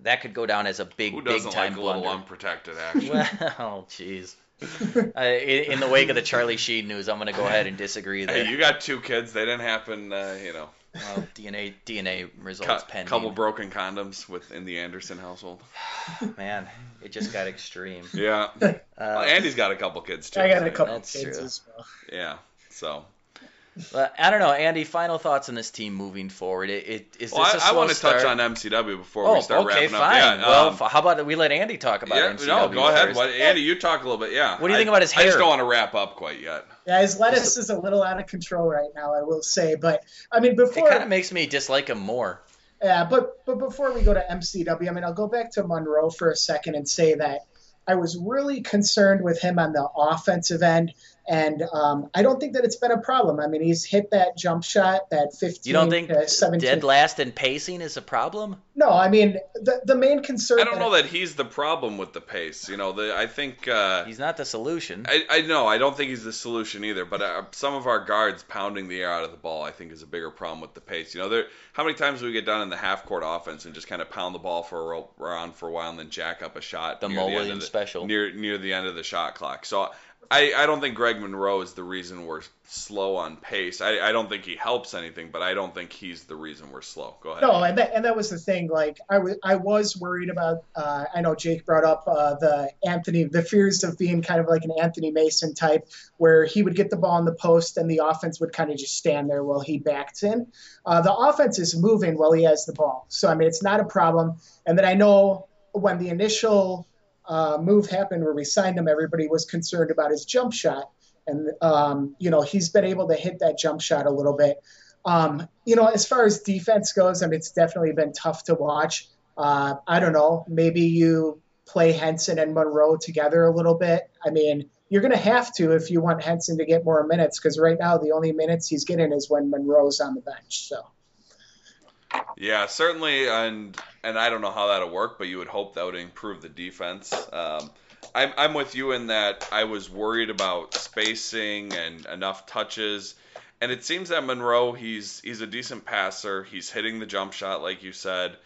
that could go down as a big time blunder. Who doesn't like a little unprotected action? Well, jeez. In the wake of the Charlie Sheen news, I'm going to go ahead and disagree there. Hey, you got 2 kids. They didn't happen, Well, DNA results pending. Couple broken condoms in the Anderson household. Man, it just got extreme. Yeah. Well, Andy's got a couple kids too. I got a couple That's kids true. as well. Yeah. So. I don't know, Andy. Final thoughts on this team moving forward? Is this Well, a slow I want to start? touch on MCW before we start okay, wrapping up. fine. Yeah, Well, how about we let Andy talk about yeah, MCW no, go ahead. first? Andy, you talk a little bit. Yeah. What do you think about his I just hair? don't want to wrap up quite yet. Yeah, his lettuce is a little out of control right now, I will say. But I mean, It before kind of makes me dislike him more. yeah, but before we go to MCW, I mean, I'll go back to Monroe for a second and say that I was really concerned with him on the offensive end, and I don't think that it's been a problem. I mean, he's hit that jump shot, that 15 You don't think to 17. dead last in pacing is a problem? No, I mean, the main concern. I don't know that he's the problem with the pace. I think He's not the solution. I know. I don't think he's the solution either. But some of our guards pounding the air out of the ball, I think, is a bigger problem with the pace. How many times do we get down in the half court offense and just kind of pound the ball around for a while and then jack up a shot? The Mo Williams special near the end of the shot clock. So I don't think Greg Monroe is the reason we're slow on pace. I don't think he helps anything, but I don't think he's the reason we're slow. Go ahead. No, and that was the thing. Like I was worried about. I know Jake brought up the fears of being kind of like an Anthony Mason type, where he would get the ball in the post and the offense would kind of just stand there while he backed in. The offense is moving while he has the ball, so I mean it's not a problem. And then I know when the initial move happened where we signed him, everybody was concerned about his jump shot. And, he's been able to hit that jump shot a little bit. As far as defense goes, I mean, it's definitely been tough to watch. I don't know. Maybe you play Henson and Monroe together a little bit. I mean, you're going to have to if you want Henson to get more minutes, because right now the only minutes he's getting is when Monroe's on the bench. So Yeah, certainly, and I don't know how that'll work, but you would hope that would improve the defense. I'm with you in that I was worried about spacing and enough touches, and it seems that Monroe, he's a decent passer. He's hitting the jump shot, like you said.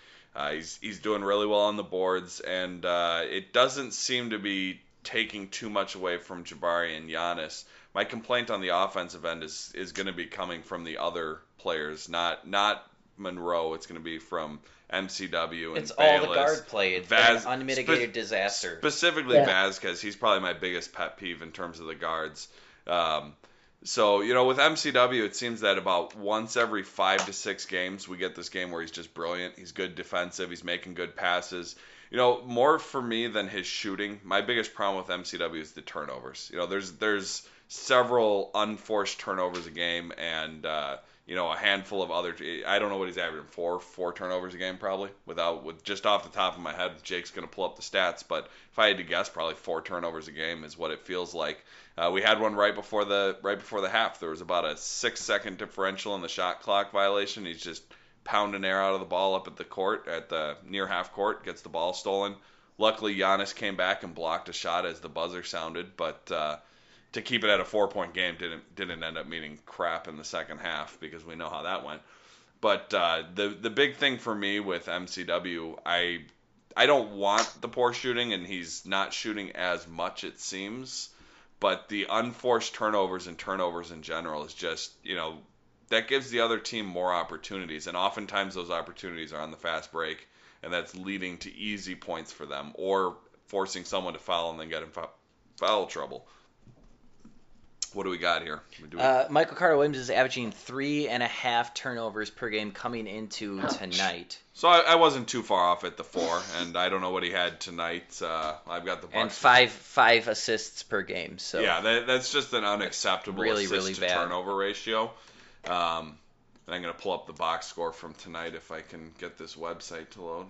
He's doing really well on the boards, and it doesn't seem to be taking too much away from Jabari and Giannis. My complaint on the offensive end is going to be coming from the other players, not Monroe. It's going to be from MCW and It's Bayless. all the guard play. It's been an unmitigated disaster. Specifically Vasquez. He's probably my biggest pet peeve in terms of the guards. So, with MCW, it seems that about once every 5 to 6 games, we get this game where he's just brilliant. He's good defensive. He's making good passes. More for me than his shooting, my biggest problem with MCW is the turnovers. There's several unforced turnovers a game, and a handful of other. I don't know what he's averaging, four turnovers a game probably. With just off the top of my head, Jake's gonna pull up the stats, but if I had to guess, probably 4 turnovers a game is what it feels like. We had one right before the half. There was about a 6-second differential in the shot clock violation. He's just pounding air out of the ball up at the court, at the near half court, gets the ball stolen. Luckily, Giannis came back and blocked a shot as the buzzer sounded, but to keep it at a 4-point game didn't end up meaning crap in the second half, because we know how that went. But the big thing for me with MCW, I don't want the poor shooting, and he's not shooting as much, it seems. But the unforced turnovers and turnovers in general is just, that gives the other team more opportunities. And oftentimes those opportunities are on the fast break, and that's leading to easy points for them, or forcing someone to foul and then get in foul trouble. What do we got here? Michael Carter-Williams is averaging 3.5 turnovers per game coming into tonight. So I wasn't too far off at the 4, and I don't know what he had tonight. I've got the Bucks. And five assists per game. So yeah, that's just an unacceptable assist to turnover ratio. And I'm going to pull up the box score from tonight if I can get this website to load.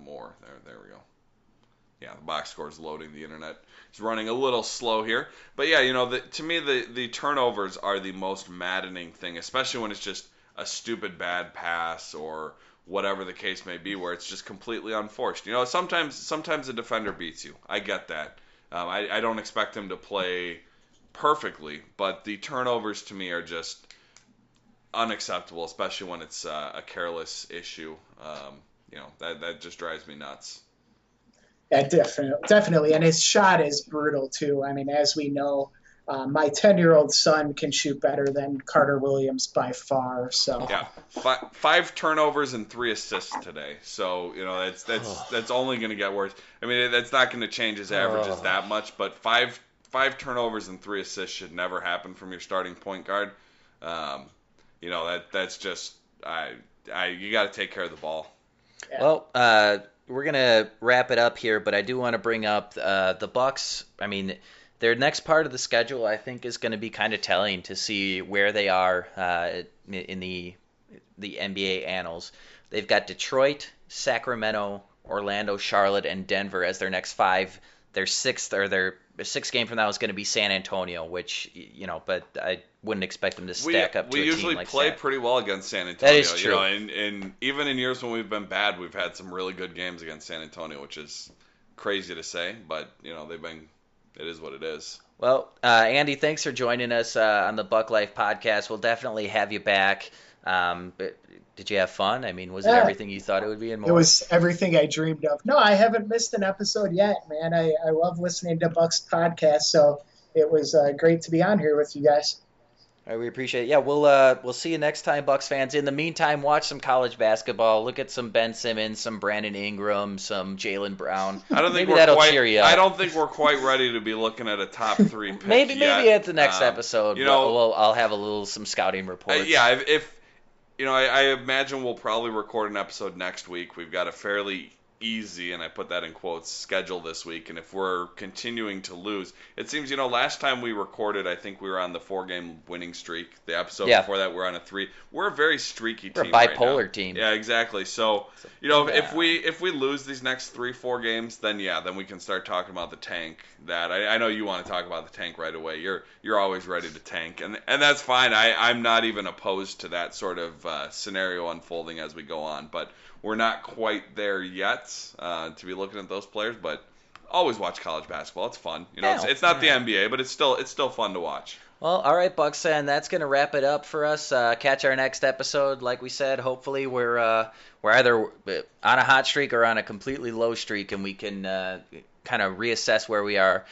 More. There we go. Yeah, the box score is loading. The internet is running a little slow here. But yeah, to me, the turnovers are the most maddening thing, especially when it's just a stupid bad pass or whatever the case may be, where it's just completely unforced. Sometimes a defender beats you. I get that. I don't expect him to play perfectly, but the turnovers to me are just unacceptable, especially when it's a careless issue. That just drives me nuts. Yeah, definitely. And his shot is brutal, too. I mean, as we know, my 10-year-old son can shoot better than Carter Williams by far. So yeah, 5 turnovers and 3 assists today. So, that's only going to get worse. I mean, that's not going to change his averages that much, but 5 turnovers and 3 assists should never happen from your starting point guard. That's just you got to take care of the ball. Yeah. Well, we're going to wrap it up here, but I do want to bring up the Bucks. I mean, their next part of the schedule, I think, is going to be kind of telling to see where they are in the NBA annals. They've got Detroit, Sacramento, Orlando, Charlotte, and Denver as their next 5. Their sixth game from now is going to be San Antonio, which, but I wouldn't expect them to stack up to a team like that. We usually play pretty well against San Antonio. That is true. And even in years when we've been bad, we've had some really good games against San Antonio, which is crazy to say, but, it is what it is. Well, Andy, thanks for joining us on the Buck Life podcast. We'll definitely have you back. But did you have fun? I mean, was it everything you thought it would be and more? It was everything I dreamed of. No, I haven't missed an episode yet, man. I love listening to Buck's podcast, so it was great to be on here with you guys. All right, we appreciate it. Yeah, we'll see you next time, Bucks fans. In the meantime, watch some college basketball. Look at some Ben Simmons, some Brandon Ingram, some Jaylen Brown. Maybe that'll cheer you up. I don't think we're quite ready to be looking at a top 3 pick maybe yet. Maybe at the next episode. I'll have some scouting reports. I imagine we'll probably record an episode next week. We've got a fairly easy, and I put that in quotes, schedule this week. And if we're continuing to lose, it seems, last time we recorded, I think we were on the 4-game winning streak. The episode before that, we're on a 3. We're a very streaky team. We're a bipolar right now. team. Yeah, exactly. So, if we lose these next 3-4 games, then we can start talking about the tank. That I know you want to talk about the tank right away. You're always ready to tank, and that's fine. I'm not even opposed to that sort of scenario unfolding as we go on, but we're not quite there yet to be looking at those players, but always watch college basketball. It's fun. It's not the NBA, but it's still fun to watch. Well, all right, Bucks, and that's going to wrap it up for us. Catch our next episode. Like we said, hopefully we're either on a hot streak or on a completely low streak, and we can kind of reassess where we are.